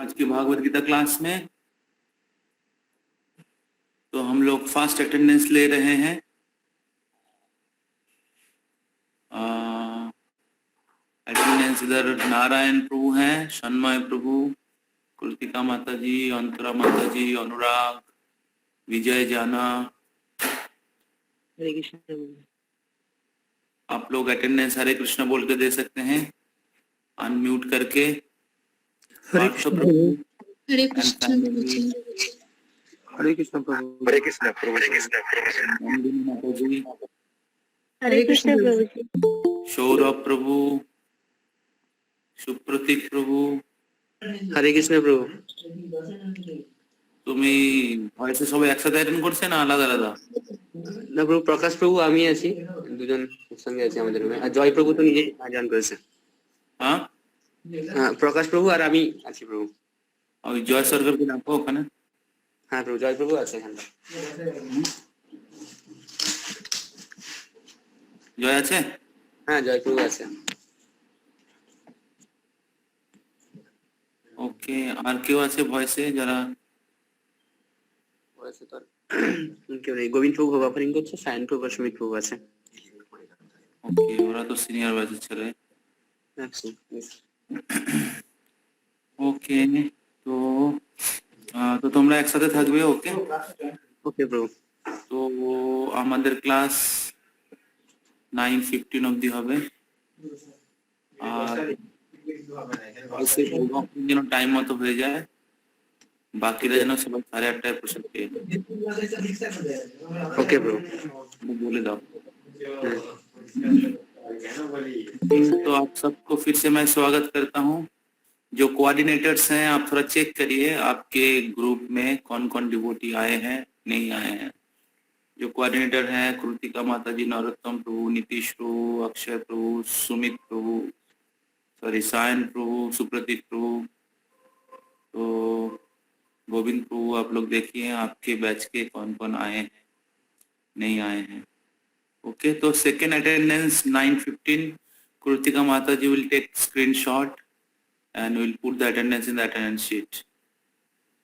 आज की भागवत गीता क्लास में तो हम लोग फास्ट अटेंडेंस ले रहे हैं। अटेंडेंस इधर नारायण प्रभु हैं, शन्मय प्रभु, कृतिका माता जी, अंतरा माता जी, अनुराग, विजय जाना। हरे कृष्ण प्रभु। आप लोग अटेंडेंस हरे कृष्ण बोल के दे सकते हैं अनम्यूट करके। हरे कृष्ण प्रभु। हरे कृष्ण प्रभु जी। हरे कृष्ण प्रभु। हरे कृष्ण प्रभु। हरे कृष्ण माता जी, हरे कृष्ण प्रभु जी। सौरभ प्रभु, सुप्रतीक प्रभु। हरे कृष्ण प्रभु। তুমি হয়তো সবাই একসাথে অ্যাটেন্ড করছে না আলাদা আলাদা? না প্রভু, প্রকাশ প্রভু আমি আছি, দুজন একসঙ্গে আছি আমাদের রুমে। আর জয় প্রভু তো নিজে জয়েন করেছে। হ্যাঁ, প্রকাশ প্রভু আর আমি আছি প্রভু। ওই জয় সরকারকে ডাকো ওখানে। হ্যাঁ প্রভু, জয় প্রভু আছে এখানে। জয় আছে? হ্যাঁ জয় প্রভু আছে। ওকে, আর কেউ আছে ভয়েসে যারা? ভয়েসে তো কেউ নেই। গোবিন্দ প্রভু অফারিং করছে, সায়ন প্রভু আর সুমিত প্রভু আছে। ওকে, ওরা তো সিনিয়র ব্যাচের ছেলে। ওকে, তো তো তোমরা একসাথে থাকবে। ওকে ওকে প্রভু। তো আমাদের ক্লাস 9:15 অবধি হবে। আর যেন টাইম মতো হয়ে যায়, বাকিরা যেন সবাই 8:30 পোশাক পেয়ে। ओके ब्रो, बोले दाओ। तो आप सबको फिर से मैं स्वागत करता हूँ। जो कोऑर्डिनेटर्स हैं आप थोड़ा चेक करिए आपके ग्रुप में कौन कौन डिवोटी आए हैं नहीं आए हैं। जो कोऑर्डिनेटर हैं कृतिका माता जी, नरोत्तम प्रभु, नीतीश प्रभु, अक्षय प्रभु, सुमित प्रभु, सॉरी सायन प्रभु, सुप्रतीक प्रभु, तो गोविंद प्रभु, आप लोग देखिए आपके बैच के कौन कौन आए हैं नहीं आए हैं। ओके, तो सेकेंड अटेंडेंस 9:15, कृतिका माता ji will take screenshot and we'll put the attendance in the attendance sheet.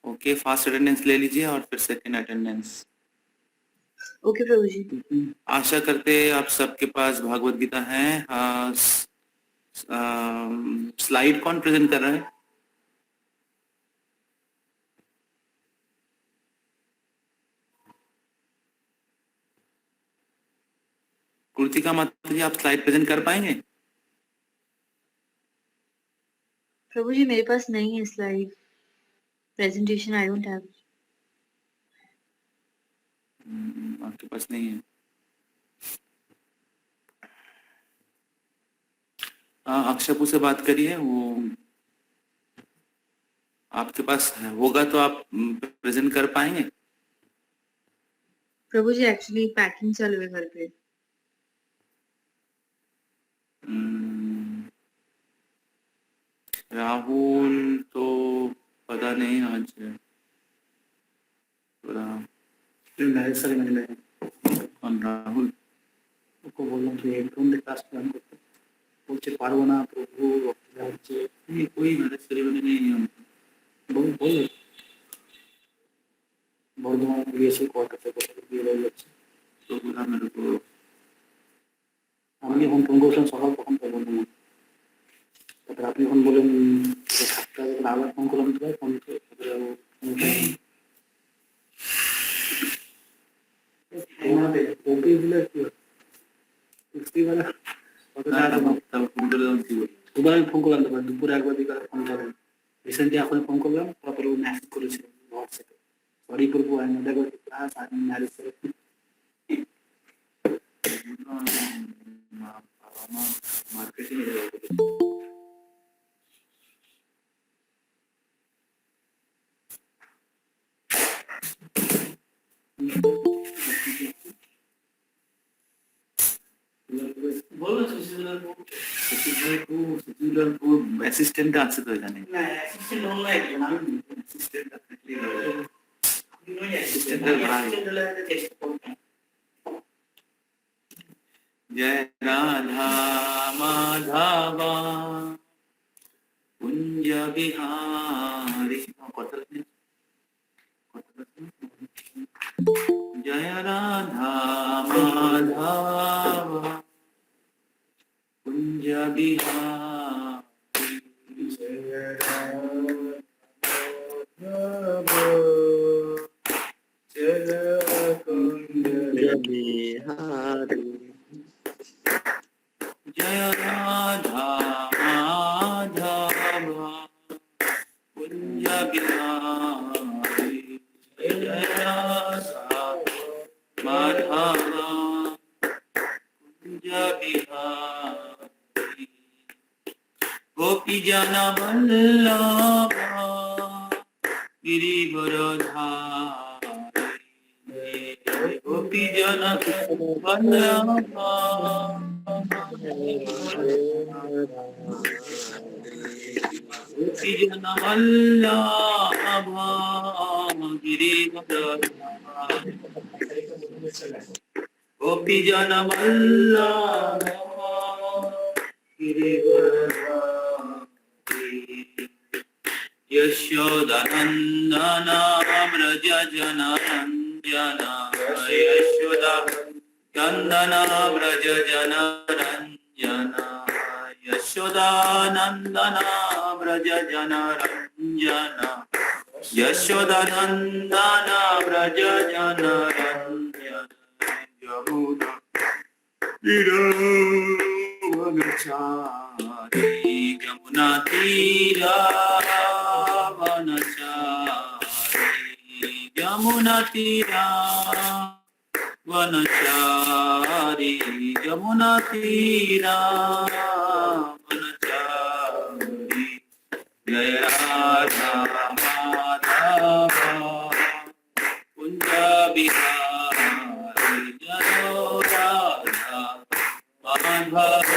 Okay, fast attendance ले लीजिए और फिर सेकेंड अटेंडेंस। ओके प्रभु जी। आशा करते हैं आप सबके पास भागवत गीता है। स्लाइड कौन प्रेजेंट कर रहा है? कृतिका माता जी, आप स्लाइड प्रेजेंट कर पाएंगे? प्रभु जी मेरे पास नहीं है slide presentation, I don't have. आपके पास नहीं है? अक्षयपू से बात करिए, वो आपके पास होगा तो आप प्रेजेंट कर पाएंगे? प्रभु जी एक्चुअली पैकिंग चल रही है घर पे। राहुल तो पता नहीं आज कौन राहुल को बोललाম যে এক ঘন্টা ক্লাস প্ল্যান করতে, বলছে পারবো না প্রভু, অসুবিধা হচ্ছে। कोई मैरिज सेरेमनी नहीं है। বললো বর্ধমান গিয়েছে, কলকাতা কোথাও বিয়ে হয়ে যাচ্ছে। तो बोला मेरे को, আমি যখন ফোন করছিলাম সকাল তখন তো বললাম, তারপরে আপনি যখন বলেন যে 7টা আবার ফোন করলাম তো ফোন ওকে দিলে কি দুবার আমি ফোন করলাম, তারপর দুপুরে একবার দিকে ফোন করলাম, রিসেন্টলি এখন ফোন করলাম, তারপরে ও মেসেজ করেছিল হোয়াটসঅ্যাপে, সরি প্রভু I not able to class, I am married. Marketing assistant আছে তো এখানে? না অ্যাসিস্ট্যান্ট অনলাইন, আমি অ্যাসিস্ট্যান্ট जय राधा माधवा कुंज बिहारी जय राधा माधव कुंज बिहारी जय राधा माधव कुंज बिहारी जय राधा माधव कुंज बिहारी गोपी जन वल्लभ गिरिवरधारी गोपी जन वल्लभ गोपी जन वल्लभ गिरिवरधारी गोपी जन वल्लभ यशोदानंदन व्रज जनरंजन यशोदा नंदन व्रज जनरंजन यशोदानंदन व्रज जनरंजन यशोदानंदन व्रज जनरंजन यमुना वनचारी यमुना वनचारी यमुना वनचारी यमुना वनचारी जय राधा माधव कुंज बिहारी जय राधा माधव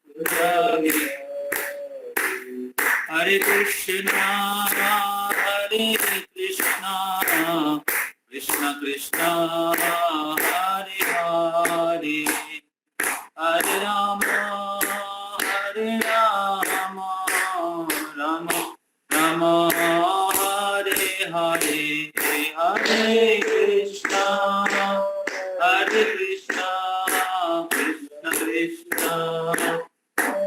कुंज बिहारी हरे कृष्णा कृष्ण कृष्ण हरे हरे हरे राम राम राम हरे हरे हरे कृष्णा कृष्ण कृष्ण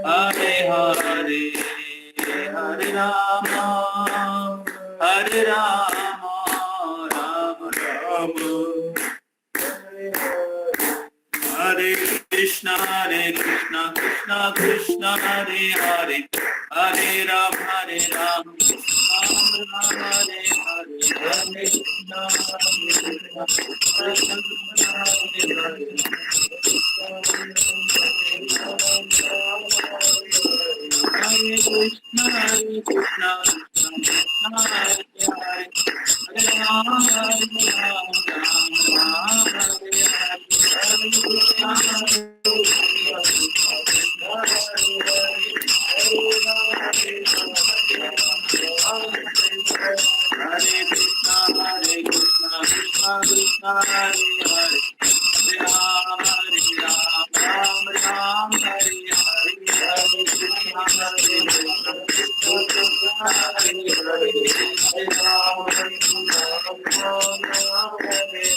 हरे हरे हरे राम राम राम हरे कृष्ण कृष्ण कृष्ण हरे हरे हरे राम राम हरे हरे हरे कृष्ण कृष्ण हरे हरे हरे कृष्ण कृष्ण हरे हरे हरे राम राम हरे हरे हरे कृष्ण कृष्ण कृष्ण हरे हरे राम राम हरे हरे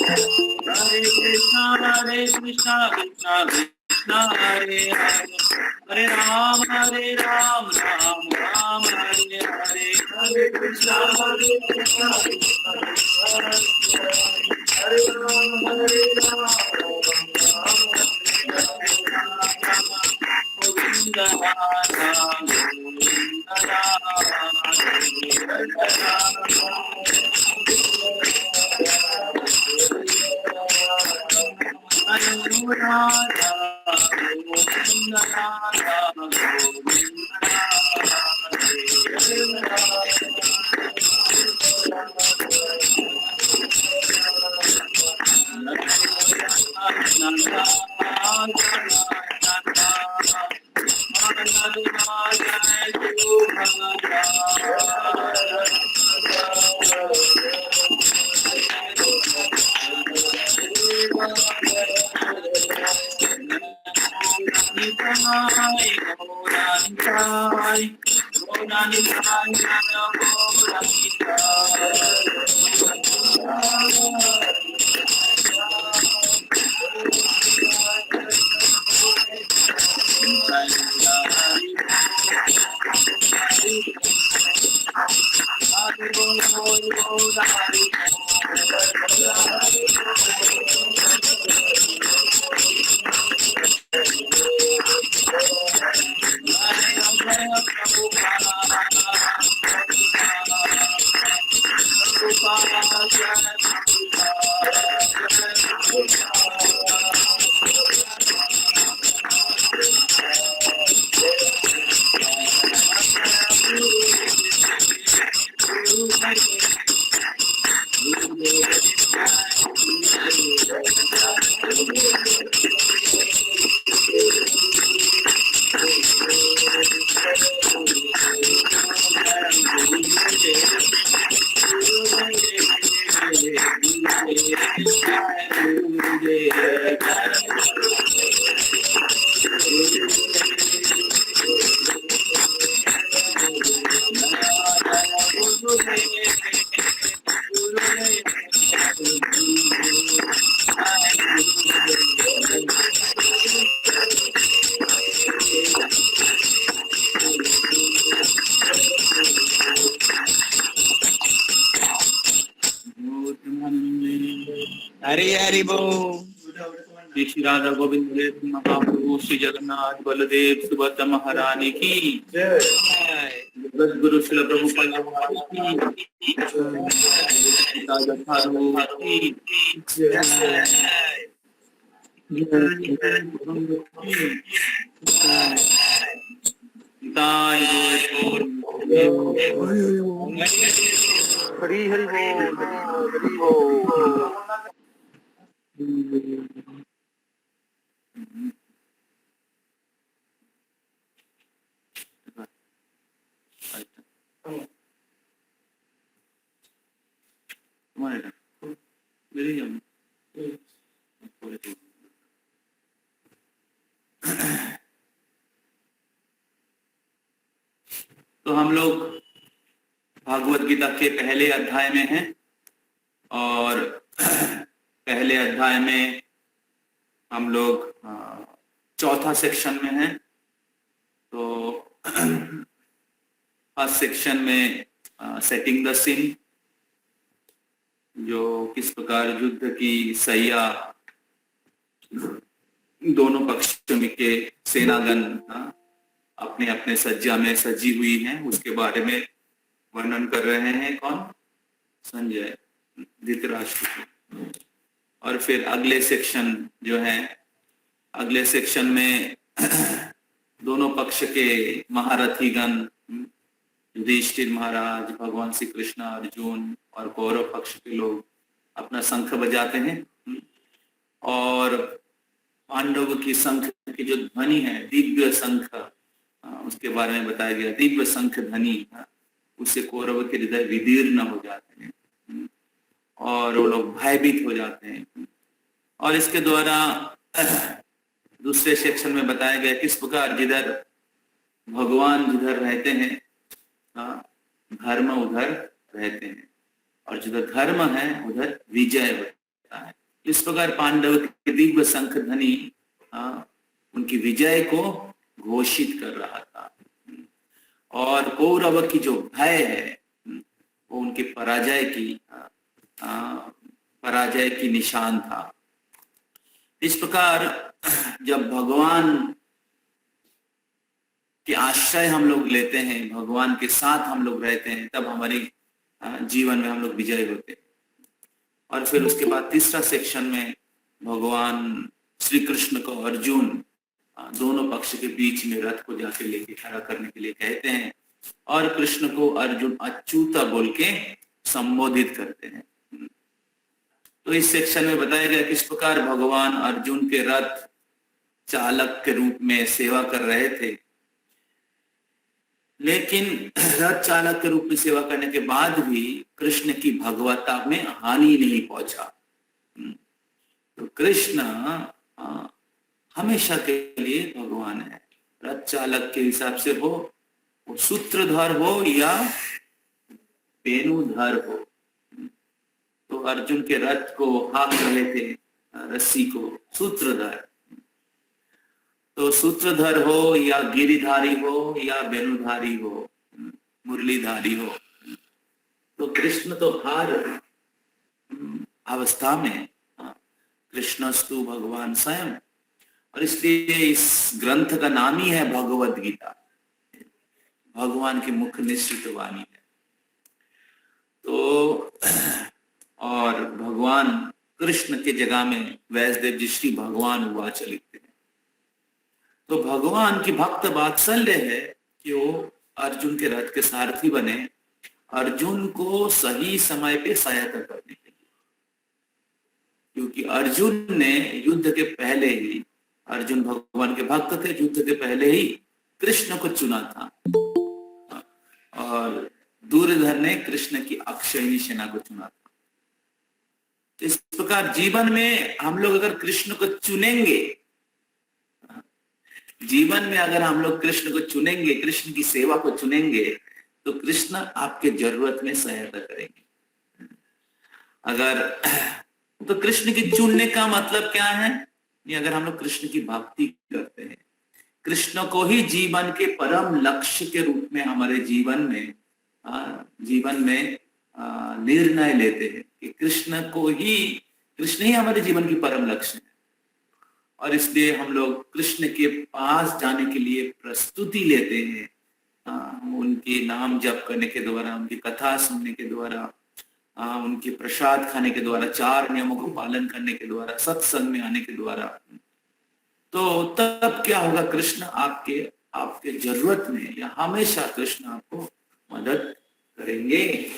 हरे कृष्ण हरे कृष्ण कृष्ण कृष्ण हरे हरे हरे राम राम हरे हरे हरे कृष्ण हरे राम गोविंद राधा गोविंद हरि हरि बोल। श्री राधा गोविंद देव महाप्रभु श्री जगन्नाथ बलदेव सुभद्रा महारानी की जगत गुरु श्री प्रभुपाद की राजा साधु की ताई हरी हरी बोल, हरी बोल। तो हम लोग भागवत गीता के पहले अध्याय में हैं और पहले अध्याय में हम लोग चौथा सेक्शन में हैं। तो फर्स्ट सेक्शन में सेटिंग द सीन, जो किस प्रकार युद्ध की सैया दोनों पक्षों के सेनागण अपने अपने सज्जा में सजी हुई हैं, उसके बारे में वर्णन कर रहे हैं। कौन? संजय, धृतराष्ट्र। और फिर अगले सेक्शन जो है, अगले सेक्शन में दोनों पक्ष के महारथीगण, युधिष्ठिर महाराज, भगवान श्री कृष्ण, अर्जुन और कौरव पक्ष के लोग अपना शंख बजाते हैं और पांडव की शंख की जो ध्वनि है, दिव्य शंख, उसके बारे में बताया गया। दिव्य शंख ध्वनि, उससे कौरव के हृदय विदीर्ण हो जाते हैं और वो लोग भयभीत हो जाते हैं। और इसके द्वारा दूसरे सेक्शन में बताया गया किस प्रकार जिधर भगवान जिधर रहते हैं, धर्म उधर रहते हैं, और जिधर धर्म है उधर विजय होता है। इस प्रकार पांडव के दिव्य शंख ध्वनि उनकी विजय को घोषित कर रहा था और कौरव की जो भय है वो उनके पराजय की निशान था। इस प्रकार जब भगवान के आश्रय हम लोग लेते हैं, भगवान के साथ हम लोग रहते हैं, तब हमारे जीवन में हम लोग विजय होते हैं। और फिर उसके बाद तीसरा सेक्शन में भगवान श्री कृष्ण को अर्जुन दोनों पक्ष के बीच में रथ को जाके लेके खड़ा करने के लिए कहते हैं और कृष्ण को अर्जुन अच्युता बोल के संबोधित करते हैं। तो इस सेक्शन में बताया गया किस प्रकार भगवान अर्जुन के रथ चालक के रूप में सेवा कर रहे थे, लेकिन रथ चालक के रूप में सेवा करने के बाद भी कृष्ण की भगवत्ता में हानि नहीं पहुंचा। तो कृष्ण हमेशा के लिए भगवान है, रथ चालक के हिसाब से हो वो सूत्रधर हो या वेणुधर हो। तो अर्जुन के रथ को हाँक रहे थे रस्सी को सूत्रधर। तो सूत्रधर हो या गिरिधारी हो या वेणुधारी हो, मुरलीधारी हो, तो कृष्ण तो हर अवस्था में कृष्णस्तु भगवान स्वयं, और इसलिए इस ग्रंथ का नाम ही है भगवद गीता, भगवान की मुख निश्चित वाणी है। तो और भगवान कृष्ण के जगह में व्यासदेव जी श्री भगवान उवाच लिखते हैं। तो भगवान की भक्त वात्सल्य है कि वो अर्जुन के रथ के सारथी बने, अर्जुन को सही समय पे सहायता करने के लिए। क्योंकि अर्जुन ने युद्ध के पहले ही, अर्जुन भगवान के भक्त थे, युद्ध के पहले ही कृष्ण को चुना था, और दुर्योधन ने कृष्ण की अक्षयणी सेना को चुना था। इस प्रकार जीवन में हम लोग अगर कृष्ण को चुनेंगे, जीवन में अगर हम लोग कृष्ण को चुनेंगे, कृष्ण की सेवा को चुनेंगे, तो कृष्ण आपके जरूरत में सहायता करेंगे। अगर तो कृष्ण की चुनने का मतलब क्या है? ये अगर हम लोग कृष्ण की भक्ति करते हैं, कृष्ण को ही जीवन के परम लक्ष्य के रूप में हमारे जीवन में निर्णय लेते हैं कि कृष्ण ही हमारे जीवन की परम लक्ष्य है, और इसलिए हम लोग कृष्ण के पास जाने के लिए प्रस्तुति लेते हैं। उनके नाम जप करने के द्वारा, उनकी कथा सुनने के द्वारा, उनके प्रसाद खाने के द्वारा, 4 नियमों को पालन करने के द्वारा, सत्संग में आने के द्वारा, तो तब क्या होगा? कृष्ण आपके जरूरत में, या हमेशा कृष्ण आपको मदद करेंगे।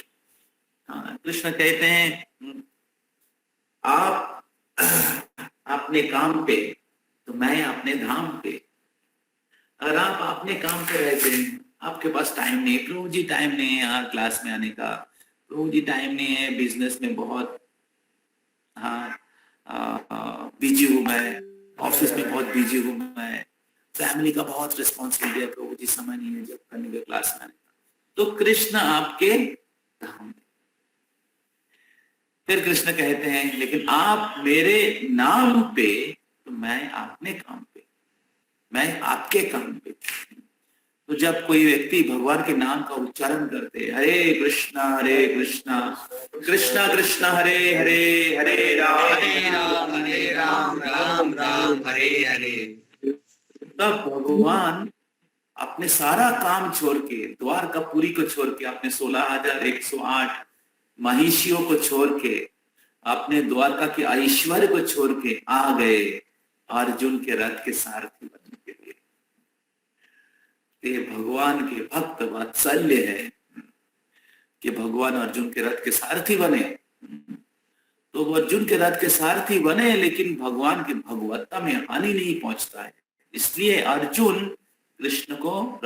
कृष्ण कहते हैं आप अपने काम पे तो मैं अपने धाम पे। अगर आप अपने काम पे रहते हैं, आपके पास टाइम नहीं, प्रभु जी टाइम नहीं है यहाँ क्लास में आने का, प्रभु जी टाइम नहीं है, बिजनेस में बहुत बिजी हूँ मैं, ऑफिस में बहुत बिजी हूँ मैं, फैमिली का बहुत रिस्पॉन्सिबिलिटी है, प्रभु जी समय नहीं है जब करने के क्लास में आने का, तो कृष्ण आपके धाम में। फिर कृष्ण कहते हैं लेकिन आप मेरे नाम पे तो मैं अपने काम पे, मैं आपके काम पे। तो जब कोई व्यक्ति भगवान के नाम का उच्चारण करते, हरे कृष्णा कृष्णा कृष्णा हरे हरे, हरे राम राम राम हरे हरे, तब भगवान अपने सारा काम छोड़ के, द्वारकापुरी को छोड़ के, अपने 16,108 महिषियों को छोड़ के, अपने द्वारका के ऐश्वर्य को छोड़ के आ गए अर्जुन के रथ के सारथी बनने के लिए। ये भगवान के भक्त वात्सल्य है कि भगवान अर्जुन के रथ के सारथी बने। तो वो अर्जुन के रथ के सारथी बने, लेकिन भगवान की भगवत्ता में हानि नहीं पहुंचता है। इसलिए अर्जुन कृष्ण को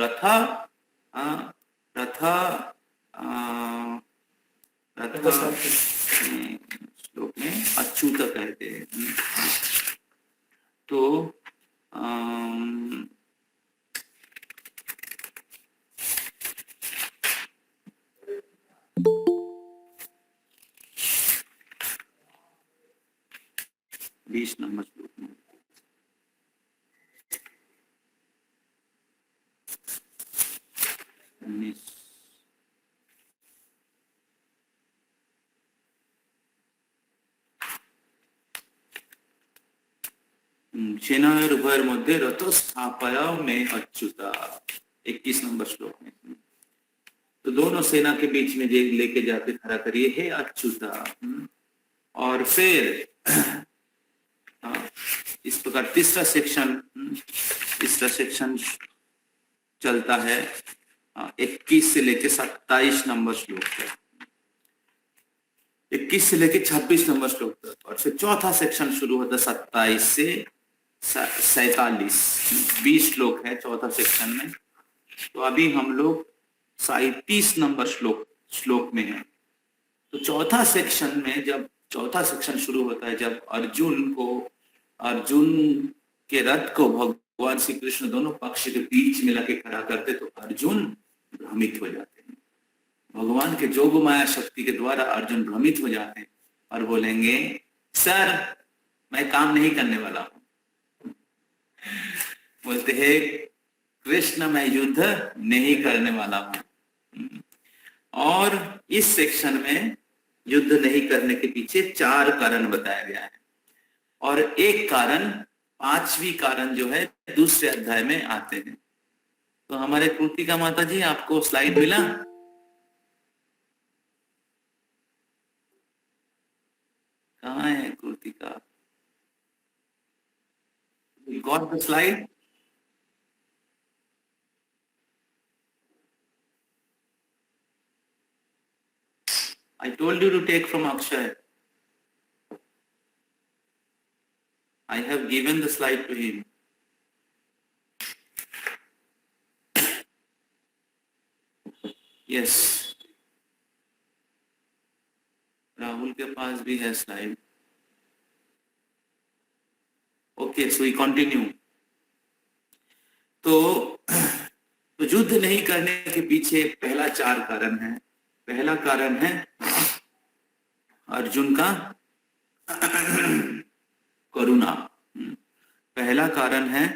श्लोक में अच्युत कहते हैं। तो 20 नंबर श्लोक में सेनायोरुभयोर मध्ये रथ स्थापय में अच्युता, 21 नंबर श्लोक में। तो दोनों सेना के बीच में लेके जाके खड़ा करिए, हे अच्युता। और फिर इस प्रकार तीसरा सेक्शन चलता है 21 से लेके 27 नंबर श्लोक तक, 21 से लेके 26 नंबर श्लोक तक, और फिर चौथा सेक्शन शुरू होता है 27 से 47, 20 श्लोक है चौथा सेक्शन में। तो अभी हम लोग 37 नंबर श्लोक में है। तो चौथा सेक्शन शुरू होता है जब अर्जुन के रथ को भगवान श्री कृष्ण दोनों पक्ष के बीच में लाके खड़ा करते, तो अर्जुन भ्रमित हो जाते हैं। भगवान के जोग माया शक्ति के द्वारा अर्जुन भ्रमित हो जाते हैं और बोलेंगे सर मैं काम नहीं करने वाला हूं। बोलते हैं कृष्ण मैं युद्ध नहीं करने वाला हूं। और इस सेक्शन में युद्ध नहीं करने के पीछे 4 कारण बताया गया है और एक कारण 5वीं कारण जो है दूसरे अध्याय में आते हैं। तो हमारे कृतिका माता जी आपको स्लाइड मिला? कहाँ है Kritika? Got the slide? I told you to take from Akshay. I have given the slide to him. Yes. Rahul के पास भी है slide. Okay so we continue. तो युद्ध नहीं करने के पीछे पहला 4 कारण है। पहला कारण है अर्जुन का करुणा। पहला कारण है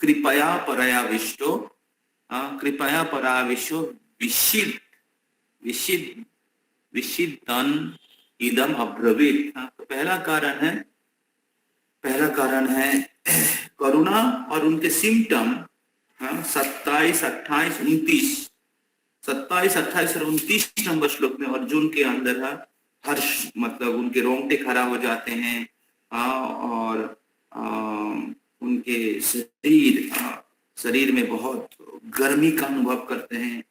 कृपया परायाविष्टो, कृपया पराविष्टो विशिदन इदम अब्रवीत। तो पहला कारण है करुणा और उनके सिम्टम 27, 28, 29, 27, 28 और 29 नंबर श्लोक में अर्जुन के अंदर हर्ष, मतलब उनके रोंगटे खड़ा हो जाते हैं और उनके शरीर में बहुत गर्मी का अनुभव करते हैं।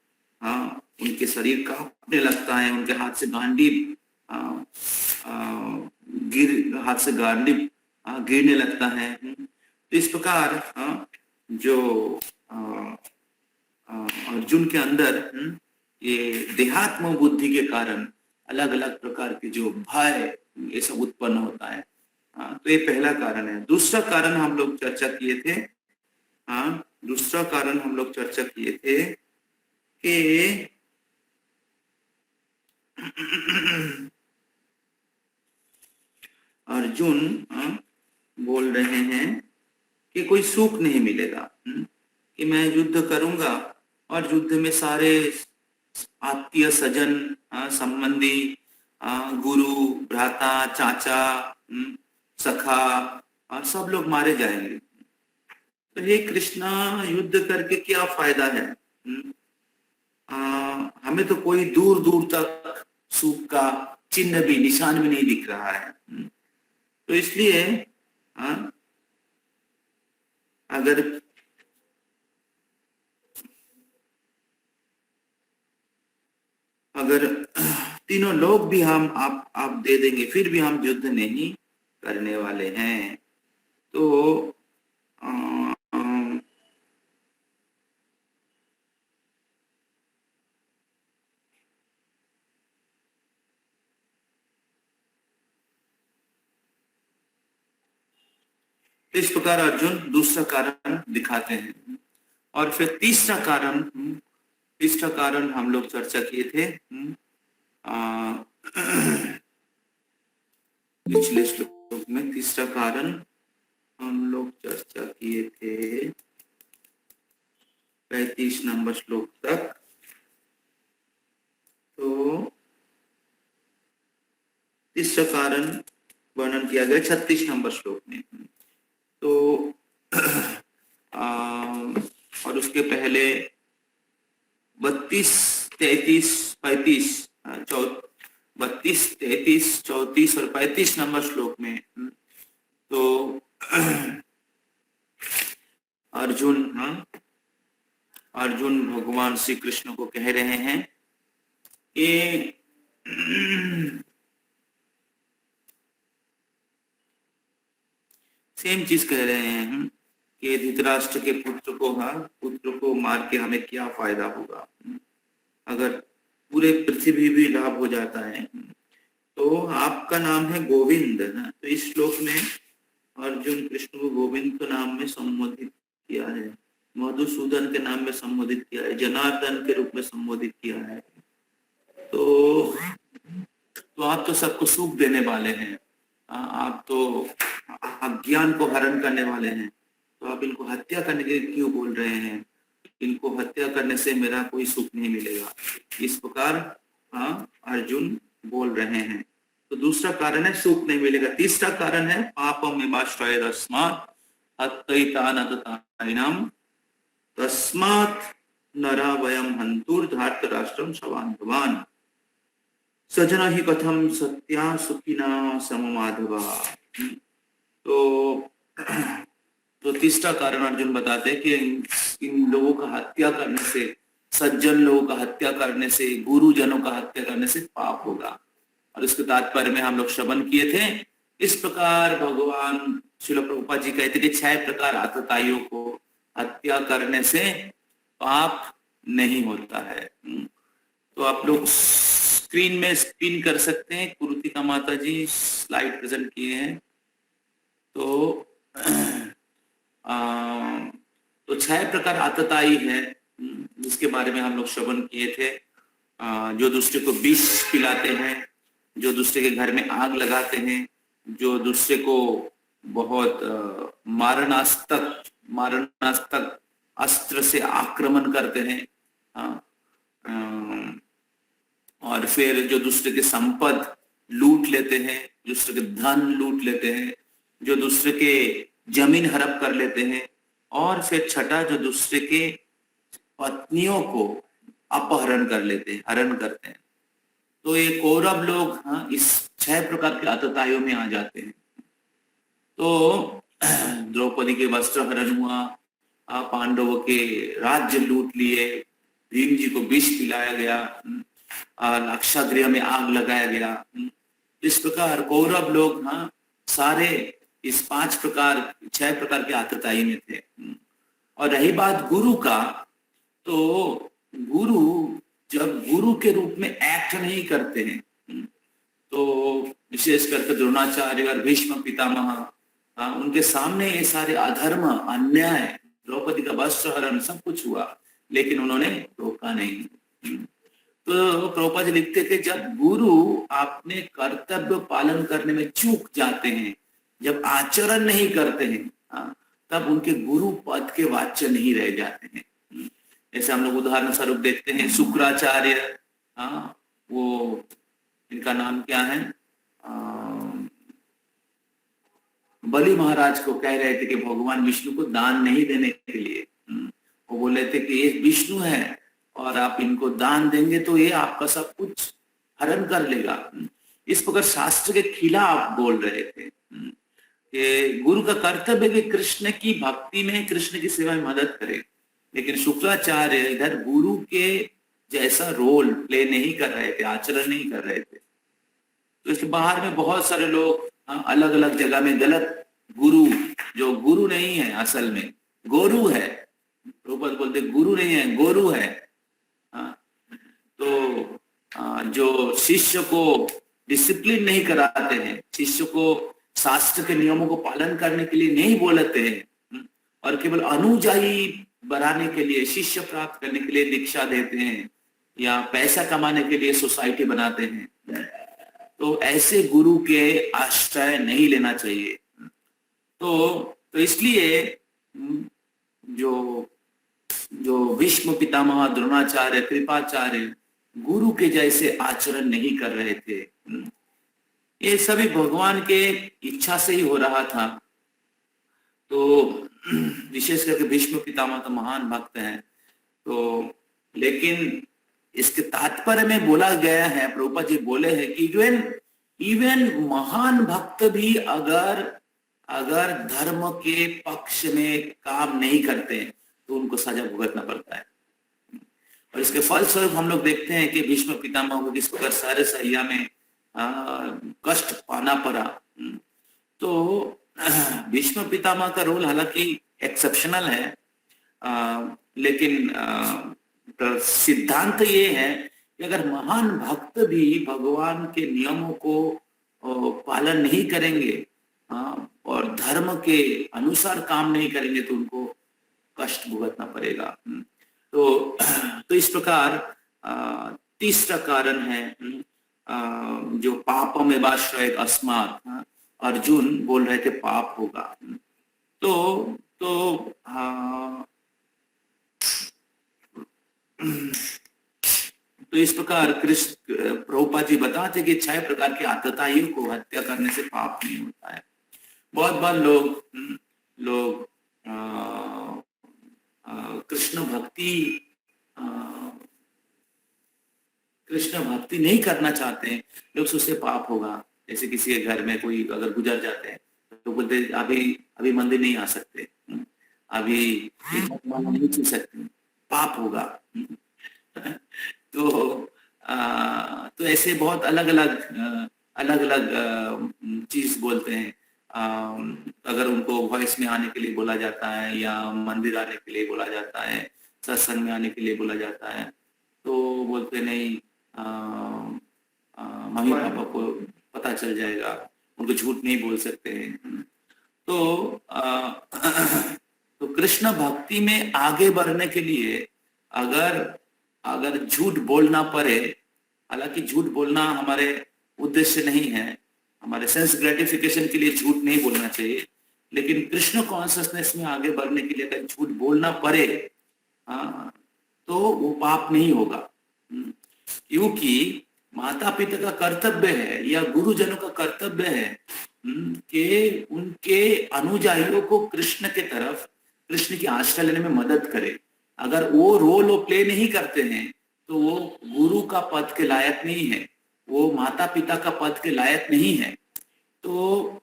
उनके शरीर कांपने लगता है, उनके हाथ से गांडीव गिरने लगता है। तो इस प्रकार जो अर्जुन के अंदर ये देहात्म बुद्धि के कारण अलग अलग प्रकार के जो भय ये सब उत्पन्न होता है। तो ये पहला कारण है। दूसरा कारण हम लोग चर्चा किए थे, कि अर्जुन बोल रहे हैं कि कोई सुख नहीं मिलेगा, कि मैं युद्ध करूंगा और युद्ध में सारे आत्मीय सजन, संबंधी, गुरु, भ्राता, चाचा, सखा और सब लोग मारे जाएंगे। तो हे कृष्णा, युद्ध करके क्या फायदा है? हमें तो कोई दूर दूर तक सुख का चिन्ह भी, निशान भी नहीं दिख रहा है। तो इसलिए अगर तीनों लोग भी आप दे देंगे फिर भी हम युद्ध नहीं करने वाले हैं। तो इस प्रकार अर्जुन दूसरा कारण दिखाते हैं। और फिर तीसरा कारण हम लोग चर्चा किए थे पिछले श्लोक में। तीसरा कारण हम लोग चर्चा किए थे 35 नंबर श्लोक तक। तो तीसरा कारण वर्णन किया गया 36 नंबर श्लोक में। तो और उसके पहले 32, 33, 35, 32, 33, 34 और 35 नंबर श्लोक में तो अर्जुन भगवान श्री कृष्ण को कह रहे हैं कि सेम चीज कह रहे हैं कि धृतराष्ट्र के पुत्र को मार के हमें क्या फायदा होगा? अगर पूरे पृथ्वी भी लाभ हो जाता है तो आपका नाम है गोविंद। तो इस श्लोक में अर्जुन कृष्ण को गोविंद के नाम में संबोधित किया है। मधुसूदन के नाम में संबोधित किया है, जनार्दन के रूप में संबोधित किया है। तो आप तो सबको सुख देने वाले हैं, आप तो अज्ञान को हरण करने वाले हैं, तो आप इनको हत्या करने के लिए क्यों बोल रहे हैं? इनको हत्या करने से मेरा कोई सुख नहीं मिलेगा, इस प्रकार अर्जुन बोल रहे हैं। तो दूसरा कारण है सुख नहीं मिलेगा। तीसरा कारण है पापम विभाश्रयदस्मात् हत्यैतानतताइनाम तस्मात् नरा वयम हन्तुर्धार्तराष्ट्रम सबान्धवान् सजना ही कथम सत्या सुखिना सममाधवा। तो तीसरा कारण अर्जुन बताते हैं कि इन लोगों का हत्या करने से, सज्जन लोगों का हत्या करने से, गुरुजनों का हत्या करने से पाप होगा। और इसके तात्पर्य में हम लोग श्रवण किए थे। इस प्रकार भगवान श्रील प्रभुपाद जी कहते कि 6 प्रकार आतताइयों को हत्या करने से पाप नहीं होता है। तो आप लोग स्क्रीन में स्पिन कर सकते हैं, कुरुतिका माता जी स्लाइड प्रेजेंट किए हैं। तो 6 प्रकार आतताई है जिसके बारे में हम लोग श्रवण किए थे। जो दूसरे को विष पिलाते हैं, जो दूसरे के घर में आग लगाते हैं, जो दूसरे को बहुत मारणास्त्रक अस्त्र से आक्रमण करते हैं, और फिर जो दूसरे के संपत्ति लूट लेते हैं, दूसरे के धन लूट लेते हैं, जो दूसरे के जमीन हड़प कर लेते हैं, और फिर छठा जो दूसरे के पत्नियों को अपहरण कर लेते हैं, हरण करते हैं। तो ये कौरव लोग इस 6 प्रकार के आतताइयों में आ जाते हैं। तो द्रौपदी के वस्त्र हरण हुआ, पांडवों के राज्य लूट लिए, भीम जी को विष पिलाया गया, लाक्षागृह में आग लगाया गया। इस प्रकार कौरव लोग सारे इस 6 प्रकार के आतताई में थे। और रही बात गुरु का, तो गुरु जब गुरु के रूप में एक्ट नहीं करते हैं, तो विशेष करके द्रोणाचार्य और भीष्म पितामह, उनके सामने ये सारे अधर्म, अन्याय, द्रौपदी का वस्त्र हरण सब कुछ हुआ, लेकिन उन्होंने रोका नहीं। तो प्रभुपाद जी लिखते थे जब गुरु अपने कर्तव्य पालन करने में चूक जाते हैं, जब आचरण नहीं करते हैं, तब उनके गुरु पद के वाच्य नहीं रह जाते हैं। ऐसे हम लोग उदाहरण स्वरूप देखते हैं शुक्राचार्य, वो इनका नाम क्या है, बलि महाराज को कह रहे थे कि भगवान विष्णु को दान नहीं देने के लिए, वो बोल रहे थे कि ये विष्णु है और आप इनको दान देंगे तो ये आपका सब कुछ हरण कर लेगा। इस प्रकार शास्त्र के खिलाफ बोल रहे थे कि गुरु का कर्तव्य कि कृष्ण की भक्ति में, कृष्ण की सेवा में मदद करे, लेकिन शुक्राचार्य इधर गुरु के जैसा रोल प्ले नहीं कर रहे थे, आचरण नहीं कर रहे थे। तो इसके बाहर में बहुत सारे लोग अलग अलग जगह में गलत गुरु, जो गुरु नहीं है असल में गोरु है, प्रभुपाद बोलते गुरु नहीं है गोरु है। तो जो शिष्य को डिसिप्लिन नहीं कराते हैं, शिष्य को शास्त्र के नियमों को पालन करने के लिए नहीं बोलते हैं, और केवल अनुयायी बढ़ाने के लिए, शिष्य प्राप्त करने के लिए दीक्षा देते हैं, या पैसा कमाने के लिए सोसाइटी बनाते हैं, तो ऐसे गुरु के आश्रय नहीं लेना चाहिए। तो इसलिए जो भीष्म पितामह, द्रोणाचार्य, कृपाचार्य गुरु के जैसे आचरण नहीं कर रहे थे, ये सभी भगवान के इच्छा से ही हो रहा था। तो विशेष करके भीष्म पितामह तो महान भक्त हैं, तो लेकिन इसके तात्पर्य में बोला गया है, प्रभुपाद जी बोले हैं कि इवन महान भक्त भी अगर धर्म के पक्ष में काम नहीं करते तो उनको सजा भुगतना पड़ता है। और इसके फलस्वरूप हम लोग देखते हैं कि भीष्म पितामह को किस प्रकार सारे सहिया में कष्ट पाना पड़ा। तो भीष्म पितामह का रोल हालांकि एक्सेप्शनल है, लेकिन सिद्धांत ये है कि अगर महान भक्त भी भगवान के नियमों को पालन नहीं करेंगे और धर्म के अनुसार काम नहीं करेंगे तो उनको कष्ट भुगतना पड़ेगा। तो इस प्रकार तीसरा कारण है जो पापों में बाश्रय अस्मात्, अर्जुन बोल रहे थे पाप होगा। तो इस प्रकार कृष्ण प्रभुपाद जी बताते कि 6 प्रकार की आतताइयों को हत्या करने से पाप नहीं होता है। बहुत बार लोग कृष्ण भक्ति नहीं करना चाहते हैं, लोग सोचते पाप होगा। जैसे किसी के घर में कोई अगर गुजर जाते हैं तो बोलते अभी मंदिर नहीं आ सकते, अभी नहीं छू सकते, पाप होगा। तो ऐसे बहुत अलग अलग चीज बोलते हैं। अगर उनको वॉइस में आने के लिए बोला जाता है या मंदिर आने के लिए बोला जाता है, सत्संग में आने के लिए बोला जाता है, तो बोलते नहीं मम्मी पापा को पता चल जाएगा, उनको झूठ नहीं बोल सकते हैं। तो कृष्ण भक्ति में आगे बढ़ने के लिए अगर झूठ बोलना पड़े, हालांकि झूठ बोलना हमारे उद्देश्य नहीं है, हमारे सेंस ग्रेटिफिकेशन के लिए झूठ नहीं बोलना चाहिए, लेकिन कृष्ण कॉन्शियसनेस में आगे बढ़ने के लिए अगर झूठ बोलना पड़े तो वो पाप नहीं होगा। क्योंकि माता पिता का कर्तव्य है या गुरुजनों का कर्तव्य है कि उनके अनुयायियों को कृष्ण के तरफ, कृष्ण की आश्रय लेने में मदद करे। अगर वो रोल वो प्ले नहीं करते हैं तो वो गुरु का पद के लायक नहीं है, वो माता पिता का पद के लायक नहीं है। तो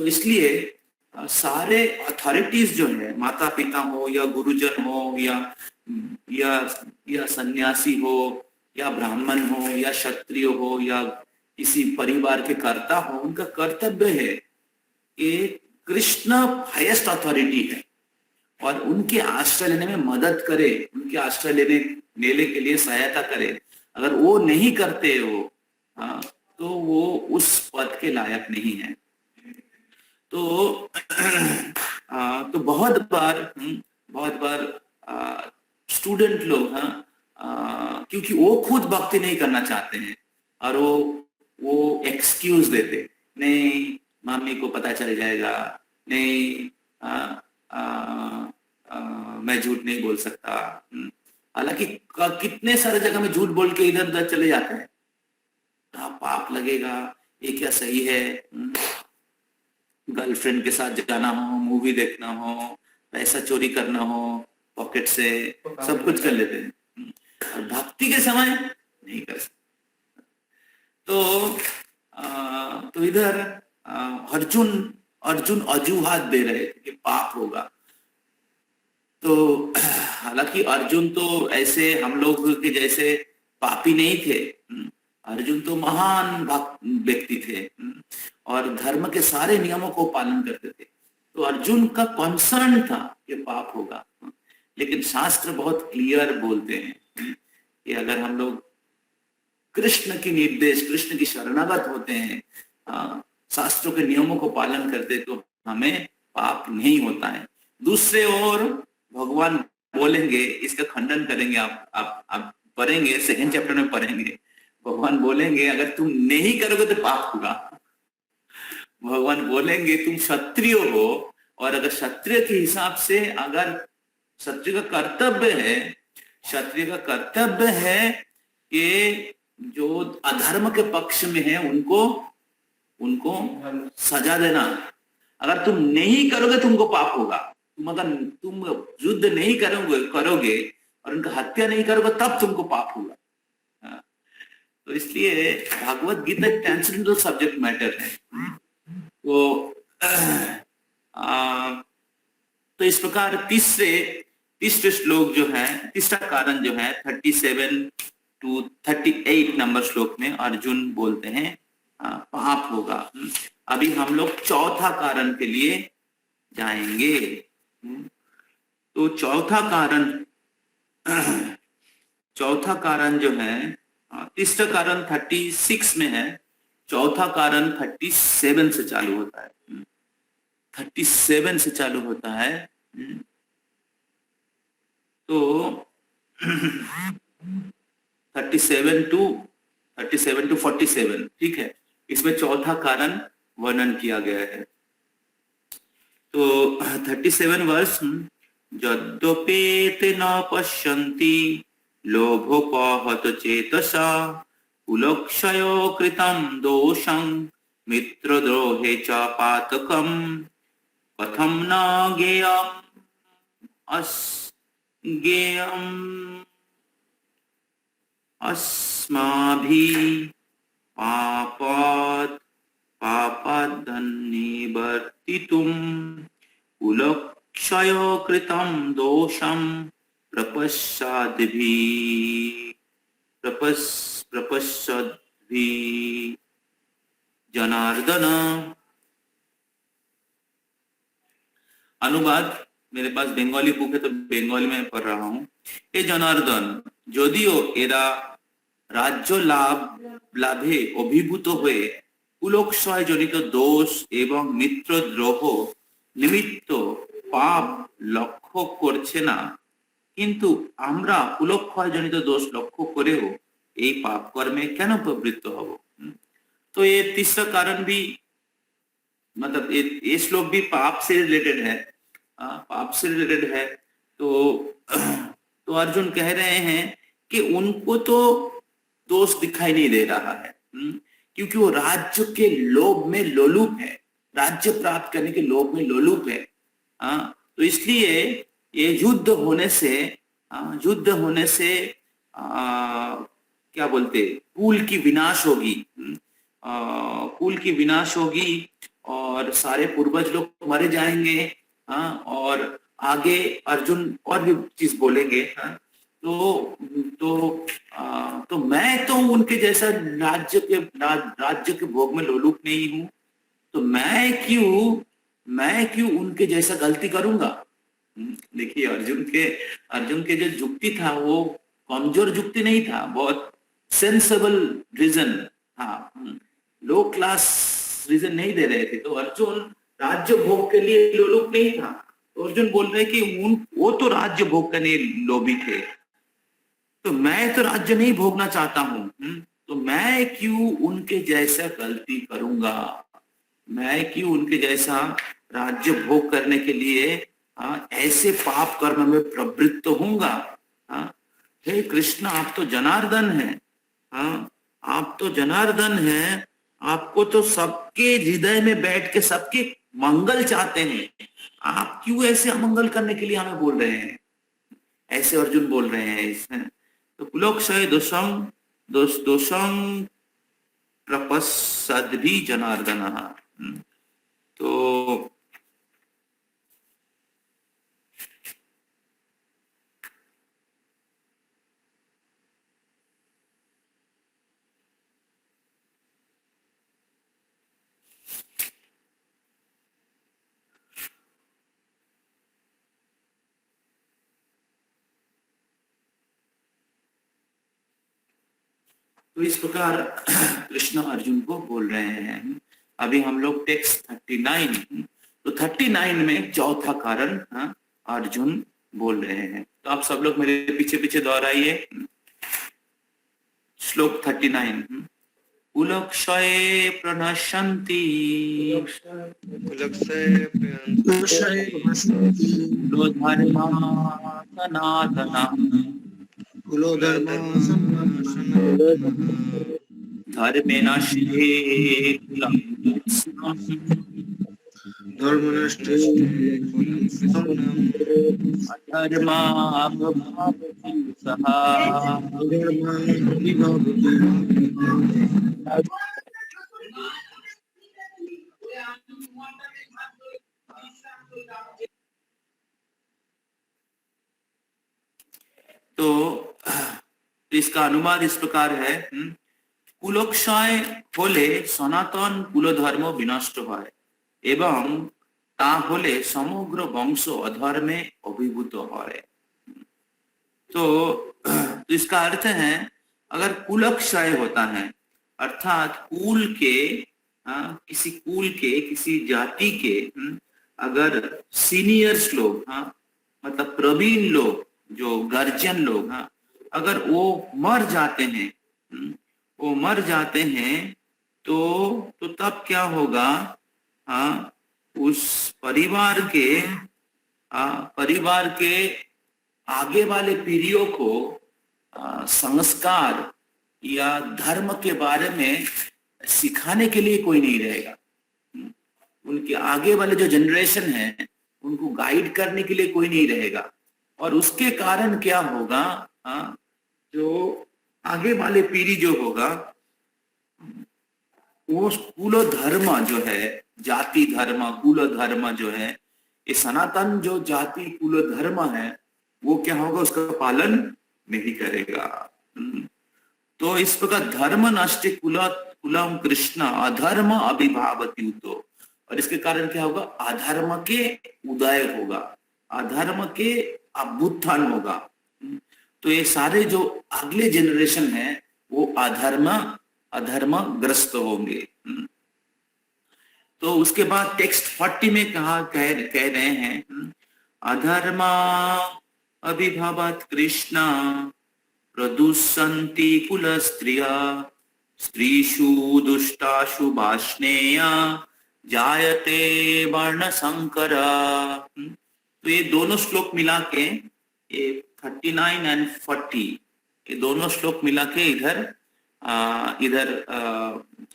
इसलिए सारे अथॉरिटीज जो है, माता पिता हो या गुरुजन हो या सन्यासी हो या ब्राह्मण हो या क्षत्रिय हो या किसी परिवार के कर्ता हो, उनका कर्तव्य है कि कृष्ण हाईएस्ट अथॉरिटी है और उनके आश्रय लेने में मदद करे, उनके आश्रय लेने के लिए सहायता करे। अगर वो नहीं करते हो तो वो उस पद के लायक नहीं है। तो बहुत बार स्टूडेंट लोग क्योंकि वो खुद भक्ति नहीं करना चाहते हैं और वो एक्सक्यूज देते, नहीं मम्मी को पता चल जाएगा, नहीं मैं झूठ नहीं बोल सकता। हालांकि कितने सारे जगह में झूठ बोल के इधर उधर चले जाते हैं, पाप लगेगा, ये क्या सही है। गर्लफ्रेंड के साथ जाना हो, मूवी देखना हो, पैसा चोरी करना हो, पॉकेट से सब कुछ कर लेते हैं, और भक्ति के समय नहीं कर सकते। तो इधर अर्जुन अजूहात दे रहे थे कि पाप होगा। तो हालांकि अर्जुन तो ऐसे हम लोग के जैसे पापी नहीं थे, अर्जुन तो महान व्यक्ति थे और धर्म के सारे नियमों को पालन करते थे। तो अर्जुन का कंसर्न था कि पाप होगा, लेकिन शास्त्र बहुत क्लियर बोलते हैं कि अगर हम लोग कृष्ण की निर्देश, कृष्ण की शरणागत होते हैं, शास्त्रों के नियमों को पालन करते, तो हमें पाप नहीं होता है। दूसरे ओर भगवान बोलेंगे, इसका खंडन करेंगे, आप पढ़ेंगे, 2nd चैप्टर में पढ़ेंगे, भगवान बोलेंगे अगर तुम नहीं करोगे तो पाप होगा। भगवान बोलेंगे तुम क्षत्रिय हो और अगर क्षत्रिय के हिसाब से, अगर क्षत्रिय का कर्तव्य है कि जो अधर्म के पक्ष में है उनको सजा देना। अगर तुम नहीं करोगे तुमको पाप होगा। अगर तुम युद्ध नहीं करोगे और उनका हत्या नहीं करोगे तब तुमको पाप होगा। तो इसलिए भागवत गीता एक ट्रांसेंडेंटल सब्जेक्ट मैटर है। तो इस प्रकार तीसरे श्लोक जो है, तीसरा कारण जो है 37 to 38 नंबर श्लोक में अर्जुन बोलते हैं पाप होगा। अभी हम लोग चौथा कारण के लिए जाएंगे। तो चौथा कारण जो है, तीसरा कारण 36 में है, चौथा कारण 37 से चालू होता है। 37 से चालू होता है। तो 37 टू 47, ठीक है। इसमें चौथा कारण वर्णन किया गया है। तो 37 वर्ष, यद्यपेते न पश्यन्ति लोभोपहत चेतसा कुलक्षयो कृतं दोषं मित्रद्रोहे च पातकं कथं न ज्ञेयम् अस्माभिः पापादन्निवर्तितुं कुलक्षयो कृतं दोषं प्रपश्यद्भिः जनार्दन। अनुवाद मेरे पास बंगाली बुक है तो बंगाली में पढ़ रहा हूँ। हे जनार्दन, যদিও এরা রাজ্য লাভে অভিভূত হয়ে কুলক্ষয় জনিত দোষ এবং মিত্রদ্রোহ নিমিত্ত পাপ লক্ষ্য করছে না, কিন্তু আমরা কুলক্ষয় জনিত দোষ লক্ষ্য করেও এই पाप कर्मे কেন प्रवृत्त হব। तो ये तीसरा कारण भी, मतलब ये श्लोक भी पाप से रिलेटेड है, पाप से रिलेटेड है। तो अर्जुन कह रहे हैं कि उनको तो दोष दिखाई नहीं दे रहा है, क्योंकि वो राज्य के लोभ में लोलुप है, राज्य प्राप्त करने के लोभ में लोलुप है। तो इसलिए ये युद्ध होने से क्या बोलते, कुल की विनाश होगी, कुल की विनाश होगी और सारे पूर्वज लोग मरे जाएंगे। और आगे अर्जुन और भी चीज बोलेंगे। तो मैं तो उनके जैसा राज्य के भोग में लोलुप नहीं हूं, तो मैं क्यों उनके जैसा गलती करूंगा। देखिए अर्जुन के जो जुक्ति था वो कमजोर जुक्ति नहीं था, बहुत सेंसेबल रीजन था, लो क्लास रीजन नहीं दे रहे थे। तो अर्जुन राज्य भोग के लिए लोलुप नहीं था। तो अर्जुन बोल रहे कि वो तो राज्य भोग करने लोभी थे, तो मैं तो राज्य नहीं भोगना चाहता हूं, तो मैं क्यों उनके जैसा गलती करूंगा, मैं क्यों उनके जैसा राज्य भोग करने के लिए ऐसे पाप कर्म में प्रवृत्त होऊंगा। हे कृष्ण, आप तो जनार्दन हैं, आप तो जनार्दन हैं, आपको तो सबके हृदय में बैठ के सबके मंगल चाहते हैं, आप क्यों ऐसे अमंगल करने के लिए हमें बोल रहे हैं, ऐसे अर्जुन बोल रहे हैं इसमें। तो कुलक्षय दोषं प्रपश्यद्भिः जनार्दनः। तो इस प्रकार कृष्ण अर्जुन को बोल रहे हैं। अभी हम लोग टेक्स्ट 39, तो 39 में चौथा कारण अर्जुन बोल रहे हैं। तो आप सब लोग मेरे पीछे पीछे दोहराइए श्लोक 39। कुलक्षये प्रणश्यन्ति कुलोधर्मा सनातनः धर्मे नश्ये कुलं अधर्माभवति सः। तो इसका अनुवाद इस प्रकार है, কুলক্ষয় হলে সনাতন কুলধর্ম বিনষ্ট হয় এবং তা হলে সমগ্র বংশ অধর্মে অভিভূত হয়। तो इसका अर्थ है, अगर कुलक्षय होता है अर्थात किसी कुल के किसी जाति के अगर सीनियर्स लोग, हाँ, मतलब प्रवीण लोग, जो गार्जियन लोग, हाँ, अगर वो मर जाते हैं, वो मर जाते हैं, तो तब क्या होगा? हाँ, उस परिवार के आगे वाले पीढ़ियों को संस्कार या धर्म के बारे में सिखाने के लिए कोई नहीं रहेगा। उनके आगे वाले जो जनरेशन है उनको गाइड करने के लिए कोई नहीं रहेगा। और उसके कारण क्या होगा? जो आगे वाले पीढ़ी जो होगा वो कुल धर्म जो है, जाति धर्म, कुल धर्म जो है, ये सनातन जो जाति कुल धर्म है, वो क्या होगा? उसका पालन नहीं करेगा। तो इस प्रकार धर्म नष्ट कुलम कृष्ण अधर्म अभिभावती तो, और इसके कारण क्या होगा? अधर्म के उदय होगा, अधर्म के अभ्युत्थान होगा। तो ये सारे जो अगले जनरेशन है वो अधर्मग्रस्त होंगे। तो उसके बाद टेक्स्ट 40 में कह रहे हैं, अधर्मा अभिभावत कृष्णा प्रदुषन्ति कुल स्त्रिया स्त्रीषु दुष्टाशु भाषणेया जायते वर्ण संकरा। तो ये दोनों श्लोक मिला के, ये 39 एंड 40, ये दोनों श्लोक मिला के इधर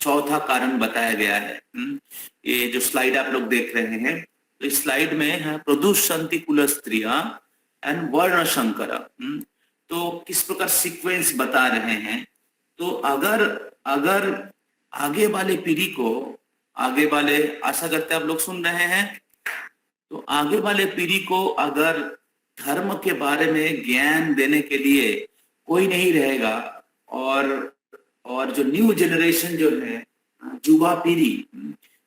चौथा कारण बताया गया है। ये जो स्लाइड आप लोग देख रहे हैं, तो इस स्लाइड में है प्रदुषन्ति कुल स्त्रिया एंड वर्ण संकरा। तो किस प्रकार सीक्वेंस बता रहे हैं? तो अगर आगे वाले पीढ़ी को, आगे वाले, आशा करते आप लोग सुन रहे हैं, तो आगे वाले पीढ़ी को अगर धर्म के बारे में ज्ञान देने के लिए कोई नहीं रहेगा, और जो न्यू जनरेशन जो है, युवा पीढ़ी,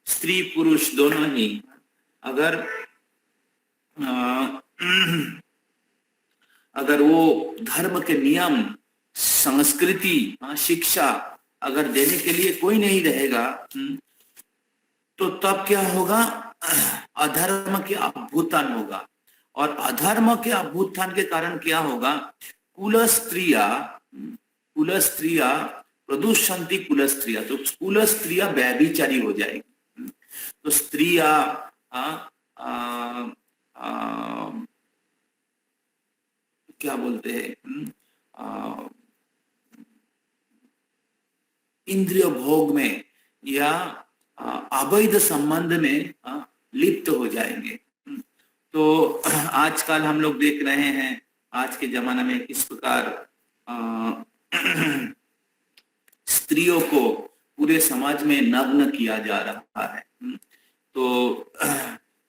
स्त्री पुरुष दोनों ही, अगर वो धर्म के नियम, संस्कृति, शिक्षा अगर देने के लिए कोई नहीं रहेगा, तो तब क्या होगा? अधर्म के अभ्युत्थान होगा। और अधर्म के अभ्युत्थान के कारण क्या होगा? कुल स्त्रिया प्रदुषन्ति कुल स्त्रिया, तो कुल स्त्रिया व्यभिचारी हो जाएगी। तो स्त्रिया क्या बोलते हैं, इंद्रिय भोग में या अवैध संबंध में लिप्त हो जाएंगे। तो आजकल हम लोग देख रहे हैं, आज के जमाने में किस प्रकार स्त्रियों को पूरे समाज में नग्न किया जा रहा है। तो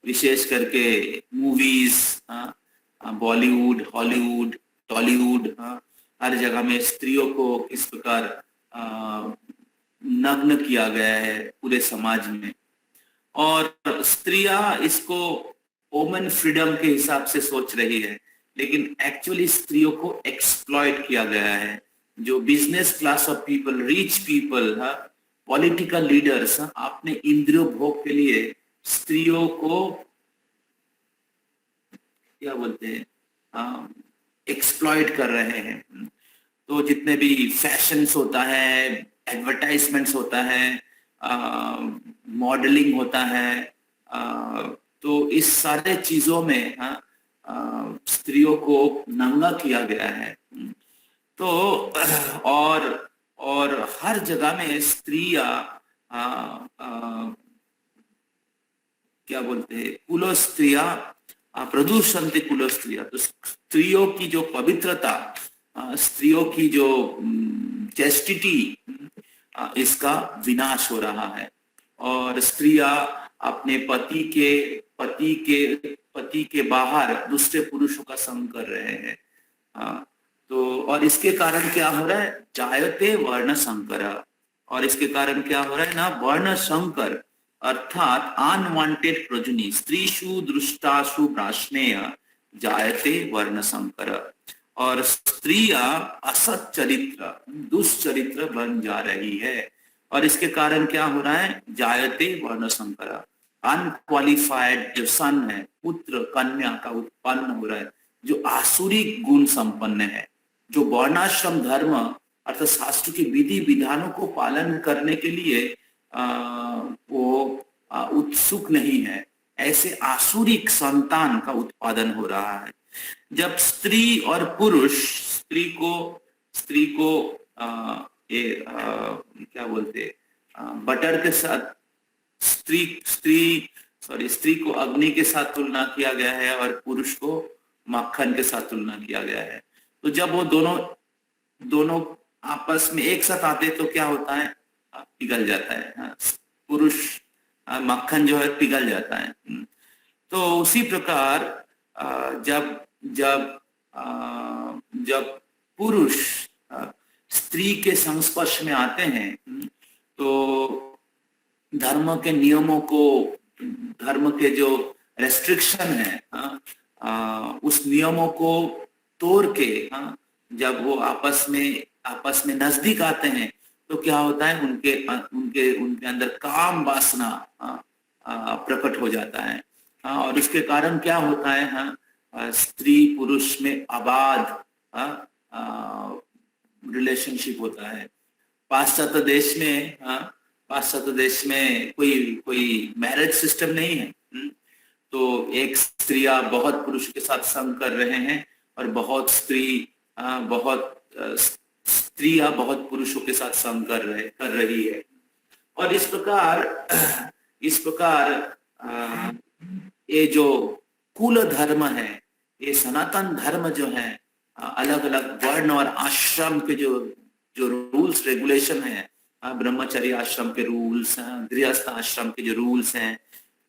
विशेष करके मूवीज, बॉलीवुड, हॉलीवुड, टॉलीवुड, हर जगह में स्त्रियों को किस प्रकार नग्न किया गया है पूरे समाज में। और स्त्रियां इसको वुमेन फ्रीडम के हिसाब से सोच रही है, लेकिन एक्चुअली स्त्रियों को एक्सप्लॉइट किया गया है। जो business class of people, rich people, political leaders, अपने इंद्रियों भोग के लिए स्त्रियों को क्या बोलते हैं, एक्सप्लॉइट कर रहे हैं। तो जितने भी फैशंस होता है, एडवर्टाइजमेंट्स होता है, मॉडलिंग होता है, तो इस सारे चीजों में स्त्रियों को नंगा किया गया है। तो और हर जगह में स्त्रियां क्या बोलते हैं, कुल स्त्रियां प्रदुषन्ति कुल स्त्रियां। तो स्त्रियों की जो पवित्रता, स्त्रियों की जो चेस्टिटी, इसका विनाश हो रहा है। और स्त्रियां अपने पति के बाहर दूसरे पुरुषों का संग कर रहे हैं। तो और इसके कारण क्या हो रहा है? जायते वर्ण संकर। और इसके कारण क्या हो रहा है ना? वर्ण संकर, अर्थात अनवांटेड प्रोजनी, स्त्रीषु दृष्टासु प्राश्नेय जायते वर्ण संकर। और स्त्रियां असत चरित्र, दुष्चरित्र बन जा रही है। और इसके कारण क्या हो रहा है? जायते वर्ण संकर। अनक्वालिफाइड जो सन है, पुत्र कन्या का उत्पन्न हो रहा है, जो आसुरी गुण संपन्न है, जो वर्णाश्रम धर्म अर्थात शास्त्र के विधि विधानों को पालन करने के लिए वो उत्सुक नहीं है, ऐसे आसुरिक संतान का उत्पादन हो रहा है। जब स्त्री और पुरुष स्त्री को क्या बोलते बटर के साथ स्त्री को अग्नि के साथ तुलना किया गया है और पुरुष को मक्खन के साथ तुलना किया गया है। तो जब वो दोनों आपस में एक साथ आते तो क्या होता है, पिघल जाता है। पुरुष मक्खन जो है पिघल जाता है। तो उसी प्रकार जब पुरुष स्त्री के संस्पर्श में आते हैं तो धर्म के नियमों को, धर्म के जो रेस्ट्रिक्शन है उस नियमों को तोड़ के जब वो आपस में नजदीक आते हैं तो क्या होता है, उनके अंदर काम वासना प्रकट हो जाता है। और इसके कारण क्या होता है, स्त्री पुरुष में अबाध रिलेशनशिप होता है। पाश्चात्य देश में कोई मैरिज सिस्टम नहीं है। तो एक स्त्रियां बहुत पुरुष के साथ संग कर रहे हैं और बहुत स्त्रियां बहुत पुरुषों के साथ संग कर रही है। और इस प्रकार ये जो कुल धर्म है, ये सनातन धर्म जो है, अलग अलग वर्ण और आश्रम के जो रूल्स रेगुलेशन है, ब्रह्मचर्य आश्रम के रूल्स, गृहस्थ आश्रम के जो रूल्स हैं,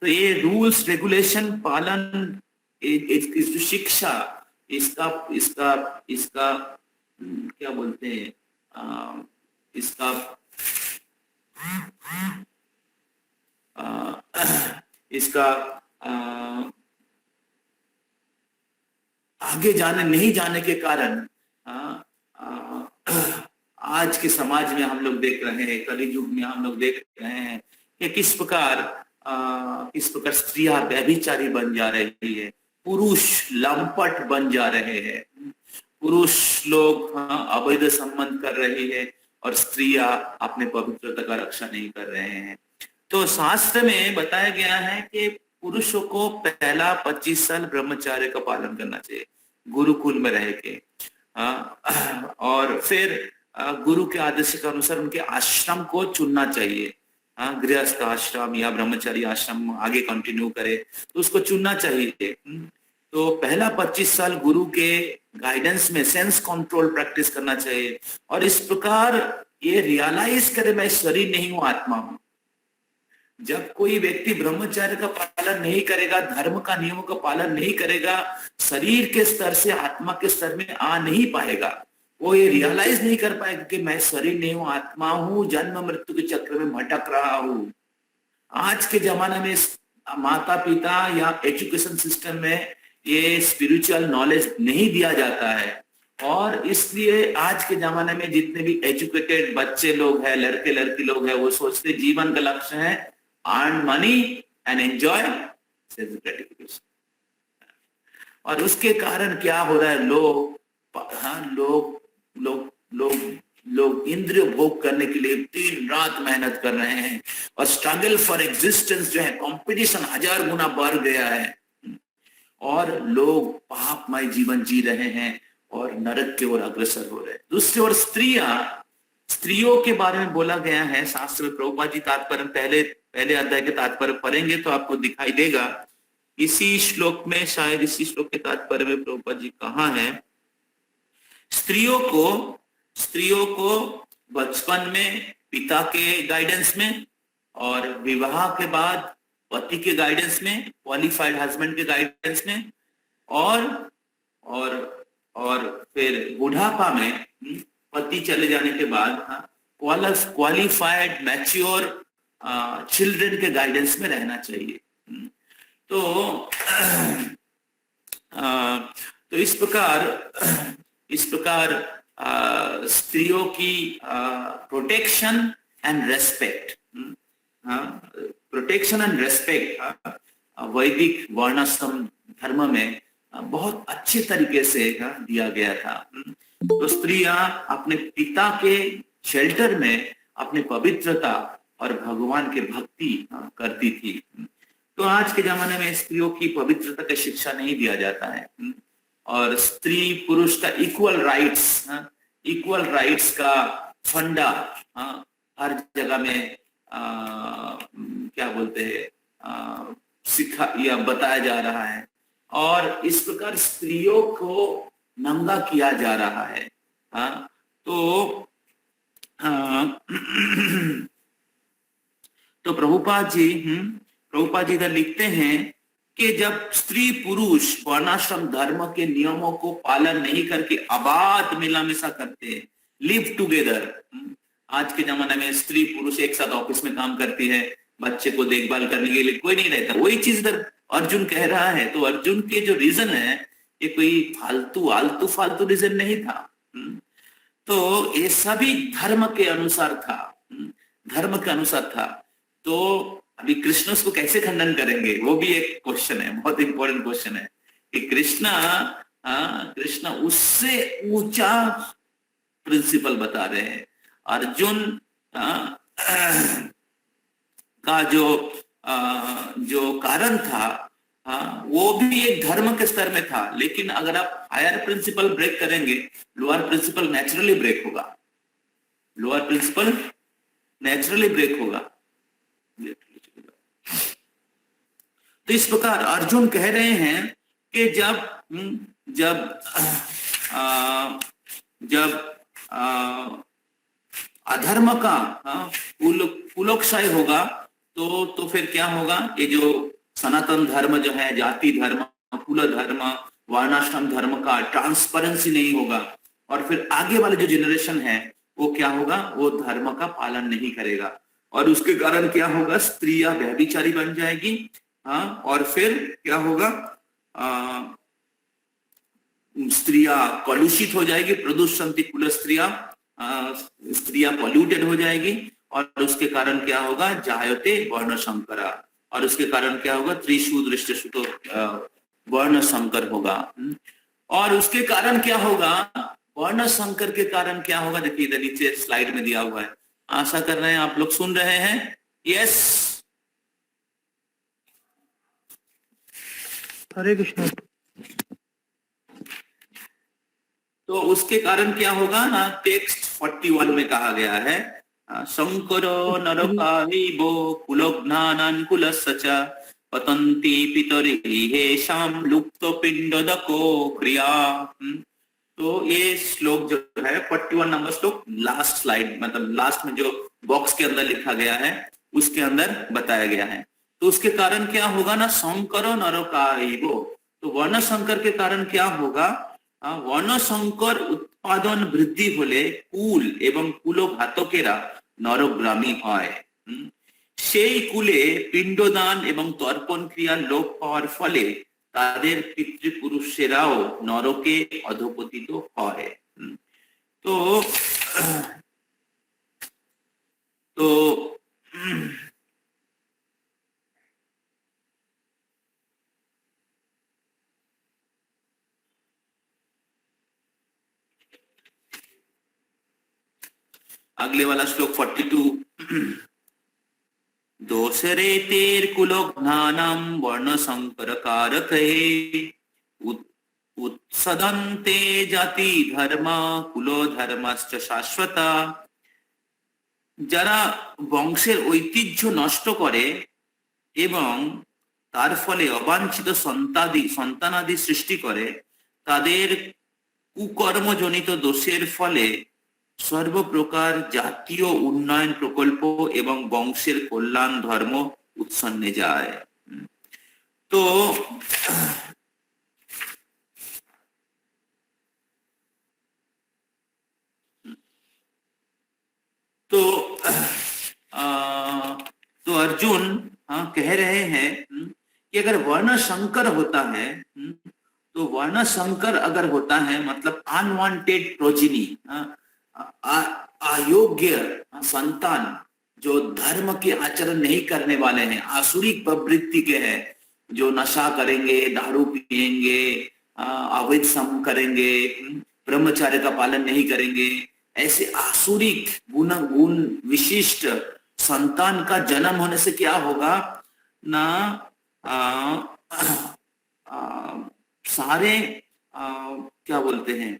तो ये रूल्स रेगुलेशन पालन, इस शिक्षा, इसका क्या बोलते हैं, इसका आगे नहीं जाने के कारण आज के समाज में हम लोग देख रहे हैं, कलयुग में हम लोग देख रहे हैं कि किस प्रकार स्त्रियां व्यभिचारी बन जा रही है, पुरुष लंपट बन जा रहे हैं, पुरुष लोग अवैध संबंध कर रही है और स्त्रियां अपने पवित्रता का रक्षा नहीं कर रहे हैं। तो शास्त्र में बताया गया है कि पुरुषों को पहला 25 साल ब्रह्मचर्य का पालन करना चाहिए, गुरुकुल में रह के, और फिर गुरु के आदेश के अनुसार उनके आश्रम को चुनना चाहिए। गृहस्थ आश्रम या ब्रह्मचारी आश्रम आगे कंटिन्यू करे तो उसको चुनना चाहिए। तो पहला 25 साल गुरु के गाइडेंस में सेंस कंट्रोल प्रैक्टिस करना चाहिए और इस प्रकार ये रियलाइज करे मैं शरीर नहीं हूं, आत्मा हूं। जब कोई व्यक्ति ब्रह्मचर्य का पालन नहीं करेगा, धर्म का नियमों का पालन नहीं करेगा, शरीर के स्तर से आत्मा के स्तर में आ नहीं पाएगा। वो ये रियलाइज नहीं कर पाएगा कि मैं शरीर नहीं हूं, आत्मा हूं, जन्म मृत्यु के चक्र में भटक रहा हूं। आज के जमाने में माता पिता या एजुकेशन सिस्टम में ये स्पिरिचुअल नॉलेज नहीं दिया जाता है और इसलिए आज के जमाने में जितने भी एजुकेटेड बच्चे लोग हैं, लड़के लड़की लोग हैं, वो सोचते जीवन का लक्ष्य है earn money and enjoy self gratification. और उसके कारण क्या हो रहा है, लोग इंद्रिय भोग करने के लिए दिन रात मेहनत कर रहे हैं और स्ट्रगल फॉर एग्जिस्टेंस जो है, कंपटीशन 1000 गुना बढ़ गया है और लोग पापमय जीवन जी रहे हैं और नरक की ओर अग्रसर हो रहे हैं। दूसरी ओर स्त्रियों के बारे में बोला गया है शास्त्र में। प्रभुपाद जी तात्पर्य पहले अध्याय के तात्पर्य पढ़ेंगे तो आपको दिखाई देगा। इसी श्लोक में, शायद इसी श्लोक के तात्पर्य में प्रभुपाद जी कहाँ है, स्त्रियों को बचपन में पिता के गाइडेंस में और विवाह के बाद पति के गाइडेंस में, क्वालिफाइड हस्बैंड के गाइडेंस में, और फिर बुढ़ापा में पति चले जाने के बाद क्वालिफाइड मैच्योर चिल्ड्रन के गाइडेंस में रहना चाहिए। तो इस प्रकार स्त्रियों की protection and respect, protection and respect वैदिक वर्णाश्रम धर्म में बहुत अच्छे तरीके से दिया गया था। तो स्त्रियां अपने पिता के शेल्टर में अपनी पवित्रता और भगवान के भक्ति करती थी। तो आज के जमाने में स्त्रियों की पवित्रता की शिक्षा नहीं दिया जाता है और स्त्री पुरुष का इक्वल राइट्स का फंडा हर जगह में क्या बोलते हैं सिखा या बताया जा रहा है और इस प्रकार स्त्रियों को नंगा किया जा रहा है। तो प्रभुपाद जी इधर लिखते हैं कि जब स्त्री पुरुष वर्णाश्रम धर्म के नियमों को पालन नहीं करके अबाध मिलामेशा करते हैं, लिव टुगेदर। आज के जमाने में स्त्री पुरुष एक साथ ऑफिस में काम करती है, बच्चे को देखभाल करने के लिए कोई नहीं रहता। वही चीज इधर अर्जुन कह रहा है। तो अर्जुन के जो रीजन है ये कोई फालतू रीजन नहीं था। तो ये सभी धर्म के अनुसार था। तो अभी कृष्ण उसको कैसे खंडन करेंगे वो भी एक क्वेश्चन है, बहुत इंपॉर्टेंट क्वेश्चन है कि कृष्ण उससे ऊंचा प्रिंसिपल बता रहे हैं। अर्जुन का जो कारण था वो भी एक धर्म के स्तर में था, लेकिन अगर आप हायर प्रिंसिपल ब्रेक करेंगे लोअर प्रिंसिपल नेचुरली ब्रेक होगा। तो इस प्रकार अर्जुन कह रहे हैं कि जब अधर्म का कुलोक्षय होगा तो फिर क्या होगा? ये जो सनातन धर्म जो है, जाति धर्म, कुल धर्म, वर्णाश्रम धर्म का ट्रांसपेरेंसी नहीं होगा और फिर आगे वाले जो जनरेशन है वो क्या होगा? वो धर्म का पालन नहीं करेगा और उसके कारण क्या होगा? स्त्रियां व्यभिचारी बन जाएगी। और फिर क्या होगा? स्त्रियां कलुषित हो जाएगी, प्रदूषंति कुल स्त्रियां पॉल्यूटेड हो जाएगी और उसके कारण क्या होगा? जायते वर्ण संकरा। और उसके कारण क्या होगा? त्रिशूद्र वर्ण संकर होगा। और उसके कारण क्या होगा? वर्ण संकर के कारण क्या होगा? देखिए इधर नीचे स्लाइड में दिया हुआ है, आशा कर रहे हैं आप लोग सुन रहे हैं। यस, हरे कृष्ण। तो उसके कारण क्या होगा ना? टेक्स्ट 41 में कहा गया है, शंकरो नरकाविबो कुलज्ञानान् कुलस्य पतन्ति पितरिहेषां लुप्तो पिंडोदको क्रिया। तो ये श्लोक जो है 41 नंबर श्लोक, लास्ट स्लाइड मतलब लास्ट में जो बॉक्स के अंदर लिखा गया है उसके अंदर बताया गया है। तो उसके कारण क्या होगा ना? शंकरो नरकाविबो। तो वर्ण संकर के कारण क्या होगा? वर्ण संकर उत्पादन বৃদ্ধি হলে কুল এবং কুলঘাতকেরা নরগ্রামী হয়। সেই কুলে পিণ্ডদান এবং তর্পণ ক্রিয়া লোপ পাওয়ার ফলে তাদের পিতৃপুরুষেরাও নরকে অধপতিত হয়। তো अगले वाला श्लोक 42, दोषरेतेर कुलज्ञानं वर्ण संकर कारके उत्सदन्ते जाति धर्म कुलो धर्मश्च शाश्वता। যারা বংশের ঐতিহ্য নষ্ট করে এবং তার ফলে অবাঞ্ছিত সন্তানাদি সৃষ্টি করে, তাদের কুকর্মজনিত দোষের ফলে সর্বপ্রকার জাতীয় উন্নয়ন প্রকল্প এবং বংশের কল্যাণ ধর্ম উৎসন্নে যায়। তো अर्जुन कह रहे हैं कि अगर वर्ण संकर होता है तो वर्ण संकर अगर होता है मतलब अनवांटेड प्रोजिनी, अयोग्य संतान जो धर्म के आचरण नहीं करने वाले हैं, आसुरिक प्रवृत्ति के हैं, जो नशा करेंगे, दारू पिएंगे, अवैध सम करेंगे, ब्रह्मचर्य का पालन नहीं करेंगे, ऐसे आसुरिक गुण विशिष्ट संतान का जन्म होने से क्या होगा ना, सारे क्या बोलते हैं,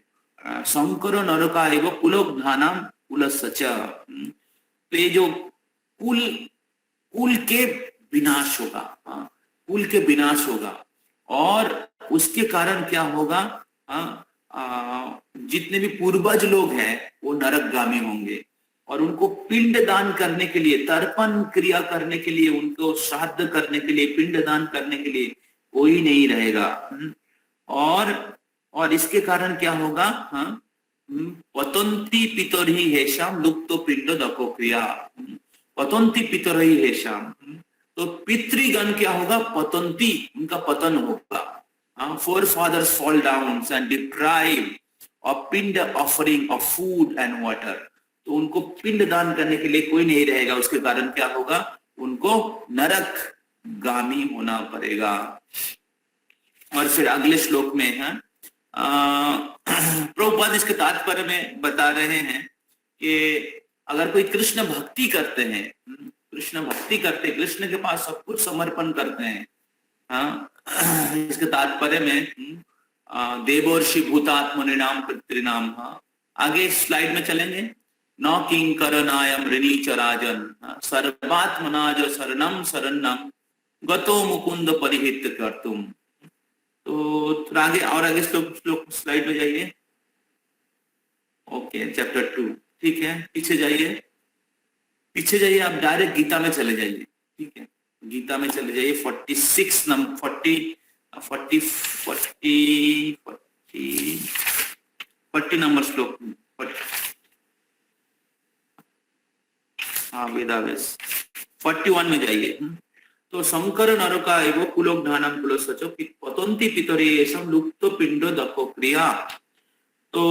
शंकर नरका एवं कुलोग्धानम कुलस्च, तो ये जो कुल के विनाश होगा, कुल के विनाश होगा, और उसके कारण क्या होगा, जितने भी पूर्वज लोग हैं वो नरकगामी होंगे, और उनको पिंड दान करने के लिए, तर्पण क्रिया करने के लिए, उनको श्राद्ध करने के लिए, पिंड दान करने के लिए कोई नहीं रहेगा। और इसके कारण क्या होगा, पतंती पितरही हेशाम लुप्तो पिंड दको क्रिया, पतंती पितरही हेशाम, तो पितृगण क्या होगा, पतंती, उनका पतन होगा, forefathers fall down and deprive of पिंड offering of food and water, तो उनको पिंड दान करने के लिए कोई नहीं रहेगा, उसके कारण क्या होगा, उनको नरक गामी होना पड़ेगा। और फिर अगले श्लोक में है, प्रभुपाद इसके तात्पर्य में बता रहे हैं कि अगर कोई कृष्ण भक्ति करते हैं, कृष्ण के पास सब कुछ समर्पण करते हैं, इसके तात्पर्य में देवर्षि भूतात्मनिनाम पितृनाम, आगे स्लाइड में चलेंगे, न किंकरनायम ऋणीच राजन सर्वात्मनाज शरणम शरणम गतो मुकुंद परिहित कर्तुम। तो आगे और आगे श्लोक स्लाइड में जाइए। ओके, चैप्टर 2, ठीक है, पीछे जाइए, आप डायरेक्ट गीता में चले जाइए, ठीक है, गीता में चले जाइए, 46 नंबर 40 नंबर श्लोक, हाँ वेदावेश 41 में जाइए। तो शंकर नरका एवं कुलोग्धानम कुलस्च पतंती पितरे एषम लुप्तो पिंडो दको क्रिया। तो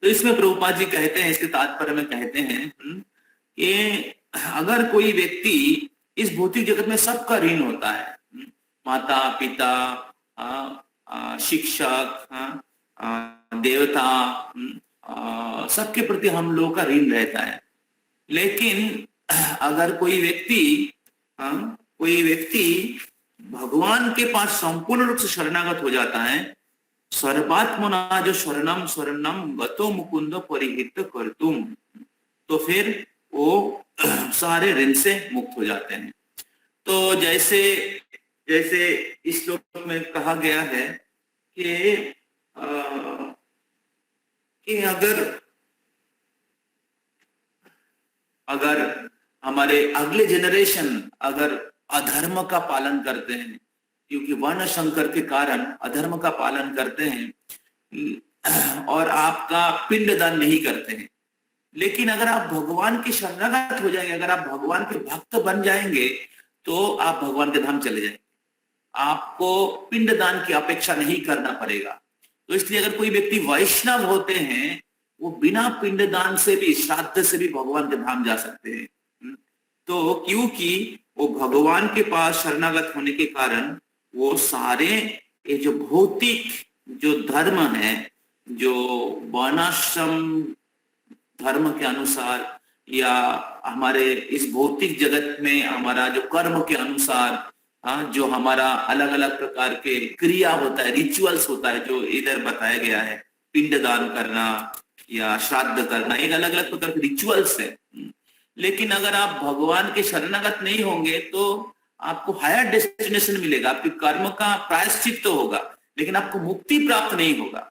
इसमें प्रभुपाद जी कहते हैं, इसके तात्पर्य में कहते हैं कि अगर कोई व्यक्ति, इस भौतिक जगत में सबका ऋण होता है, माता पिता, शिक्षक, देवता, सबके प्रति हम लोगों का ऋण रहता है, लेकिन अगर कोई व्यक्ति भगवान के पास संपूर्ण रूप से शरणागत हो जाता है, सर्वात्मना जो शरणम शरणम गतो मुकुंद परिहित कर्तुम, तो फिर वो सारे ऋण से मुक्त हो जाते हैं। तो जैसे इस श्लोक में कहा गया है कि अगर हमारे अगले जनरेशन अगर अधर्म का पालन करते हैं, क्योंकि वर्ण संकर के कारण अधर्म का पालन करते हैं और आपका पिंड दान नहीं करते हैं, लेकिन अगर आप भगवान के शरणागत हो जाएंगे, अगर आप भगवान के भक्त बन जाएंगे, तो आप भगवान के धाम चले जाएंगे, आपको पिंड दान की अपेक्षा नहीं करना पड़ेगा। तो इसलिए अगर कोई व्यक्ति वैष्णव होते हैं, वो बिना पिंड दान से भी, श्राद्ध से भी भगवान के धाम जा सकते हैं। तो क्योंकि वो भगवान के पास शरणागत होने के कारण वो सारे ये जो भौतिक जो धर्म है, जो वर्णाश्रम धर्म के अनुसार या हमारे इस भौतिक जगत में हमारा जो कर्म के अनुसार, जो हमारा अलग अलग प्रकार के क्रिया होता है, रिचुअल्स होता है, जो इधर बताया गया है, पिंड दान करना या श्राद्ध करना, एक अलग अलग प्रकार के रिचुअल्स है। लेकिन अगर आप भगवान के शरणागत नहीं होंगे तो आपको हायर डेस्टिनेशन मिलेगा, आपके कर्म का प्रायश्चित तो होगा, लेकिन आपको मुक्ति प्राप्त नहीं होगा।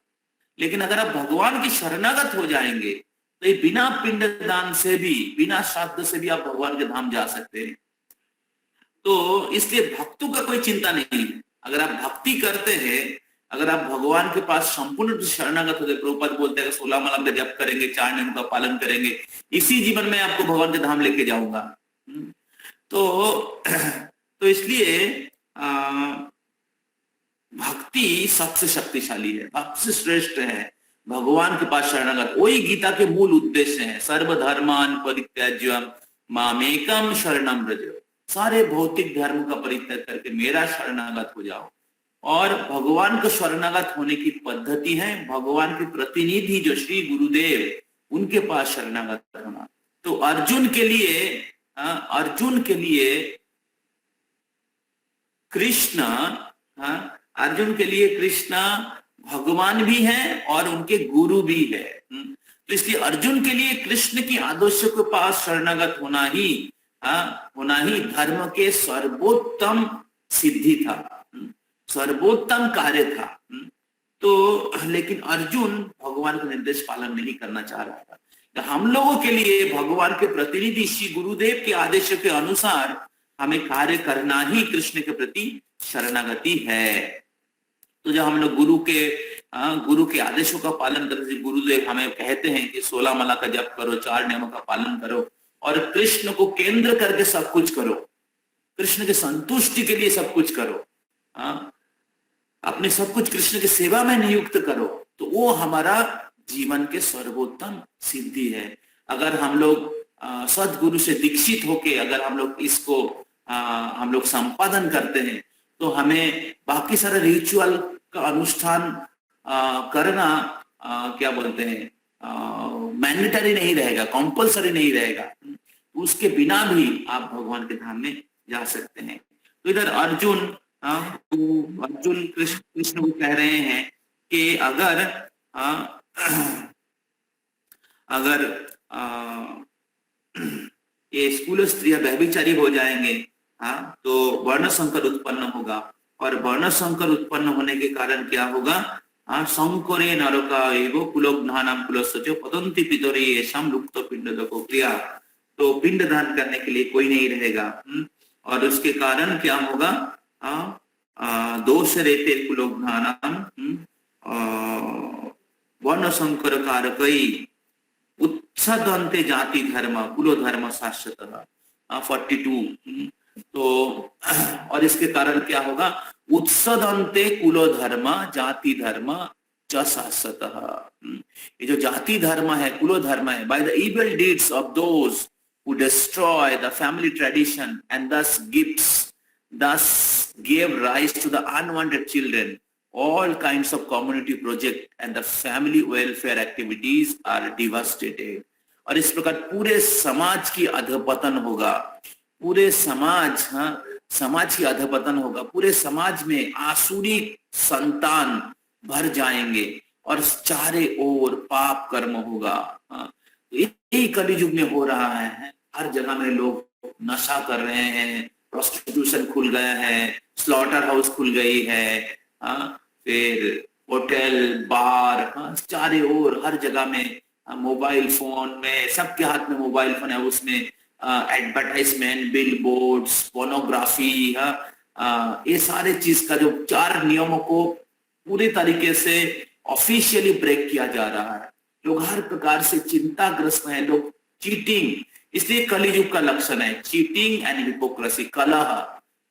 लेकिन अगर आप भगवान के शरणागत हो जाएंगे तो ये बिना पिंड दान से भी, बिना श्राद्ध से भी आप भगवान के धाम जा सकते हैं। तो इसलिए भक्तों का कोई चिंता नहीं है। अगर आप भक्ति करते हैं, अगर आप भगवान के पास संपूर्ण शरणागत होते, प्रभुपाद बोलते हैं 16 माला का जप करेंगे, 4 नियम का पालन करेंगे, इसी जीवन में आपको भगवान के धाम लेके जाऊंगा। तो इसलिए भक्ति सबसे शक्तिशाली है, सबसे श्रेष्ठ है। भगवान के पास शरणागत, वही गीता के मूल उद्देश्य है। सर्वधर्मान परित्याज्य मामेकम शरणम व्रज, सारे भौतिक धर्म का परित्याग करके मेरा शरणागत हो जाओ। और भगवान को शरणागत होने की पद्धति है भगवान के प्रतिनिधि जो श्री गुरुदेव उनके पास शरणागत होना। तो अर्जुन के लिए कृष्ण, अर्जुन के लिए कृष्ण भगवान भी है और उनके गुरु भी है। तो इसलिए अर्जुन के लिए कृष्ण की आदर्शों के पास शरणागत होना ही धर्म के सर्वोत्तम सिद्धि था, सर्वोत्तम कार्य था। तो लेकिन अर्जुन भगवान का निर्देश पालन नहीं करना चाह रहा था। तो हम लोगों के लिए भगवान के प्रतिनिधि श्री गुरुदेव के आदेशों के अनुसार हमें कार्य करना ही कृष्ण के प्रति शरणागति है। तो जब हम लोग गुरु के आदेशों का पालन करते, गुरुदेव हमें कहते हैं कि 16 माला का जप करो, 4 नियमों का पालन करो और कृष्ण को केंद्र करके सब कुछ करो, कृष्ण के संतुष्टि के लिए सब कुछ करो, अपने सब कुछ कृष्ण की सेवा में नियुक्त करो, तो वो हमारा जीवन के सर्वोत्तम सिद्धि है। अगर हम लोग सदगुरु से दीक्षित होके अगर हम लोग इसको हम लोग संपादन करते हैं तो हमें बाकी सारे रिचुअल का अनुष्ठान करना क्या बोलते हैं मैंडेटरी नहीं रहेगा, कंपल्सरी नहीं रहेगा। उसके बिना भी आप भगवान के धाम में जा सकते हैं। तो इधर अर्जुन कृष्ण को कह रहे हैं कि अगर ये स्थूल स्त्रियां व्यभिचारी हो जाएंगे तो वर्ण संकर उत्पन्न होगा, और वर्ण संकर उत्पन्न होने के कारण क्या होगा, संकरे नरका एवं कुलोघ्नानाम कुलस्सचो पतन्ति पितरे येषां लुप्त पिंडदको क्रिया। तो पिंड दान करने के लिए कोई नहीं रहेगा, और उसके कारण क्या होगा, दोष रहते कुलोघ्नानाम वर्ण संकर कारकई उत्सदन्ते जाति धर्म कुलो धर्म शाश्वतः 42। तो और इसके कारण क्या होगा, उत्सदन्ते कुलो धर्म जाति धर्म च शाश्वतः। ये जो जाति धर्म है, कुलो धर्म है, by the evil deeds of those who destroy the family tradition and thus gave rise to the unwanted children, all kinds of community project and the family welfare activities are devastated। और इस प्रकार पूरे समाज की अधपतन होगा, पूरे समाज की अधपतन होगा, पूरे समाज में आसुरी संतान भर जाएंगे और चारे ओर पाप कर्म होगा। यही कलियुग में हो रहा है। हर जगह में लोग नशा कर रहे हैं, प्रोस्टिट्यूशन खुल गया है, स्लॉटर हाउस खुल गई है, फिर होटल बार, चारे ओर हर जगह में मोबाइल फोन में, सबके हाथ में मोबाइल फोन है, उसमें एडवर्टाइजमेंट, बिल बोर्ड्स, पोर्नोग्राफी, ये सारे चीज का जो 4 नियमों को पूरी तरीके से ऑफिशियली ब्रेक किया जा रहा है। लोग हर प्रकार से चिंताग्रस्त हैं, लोग चीटिंग, इसलिए कलियुग का लक्षण है चीटिंग एंड हिपोक्रेसी, कलह।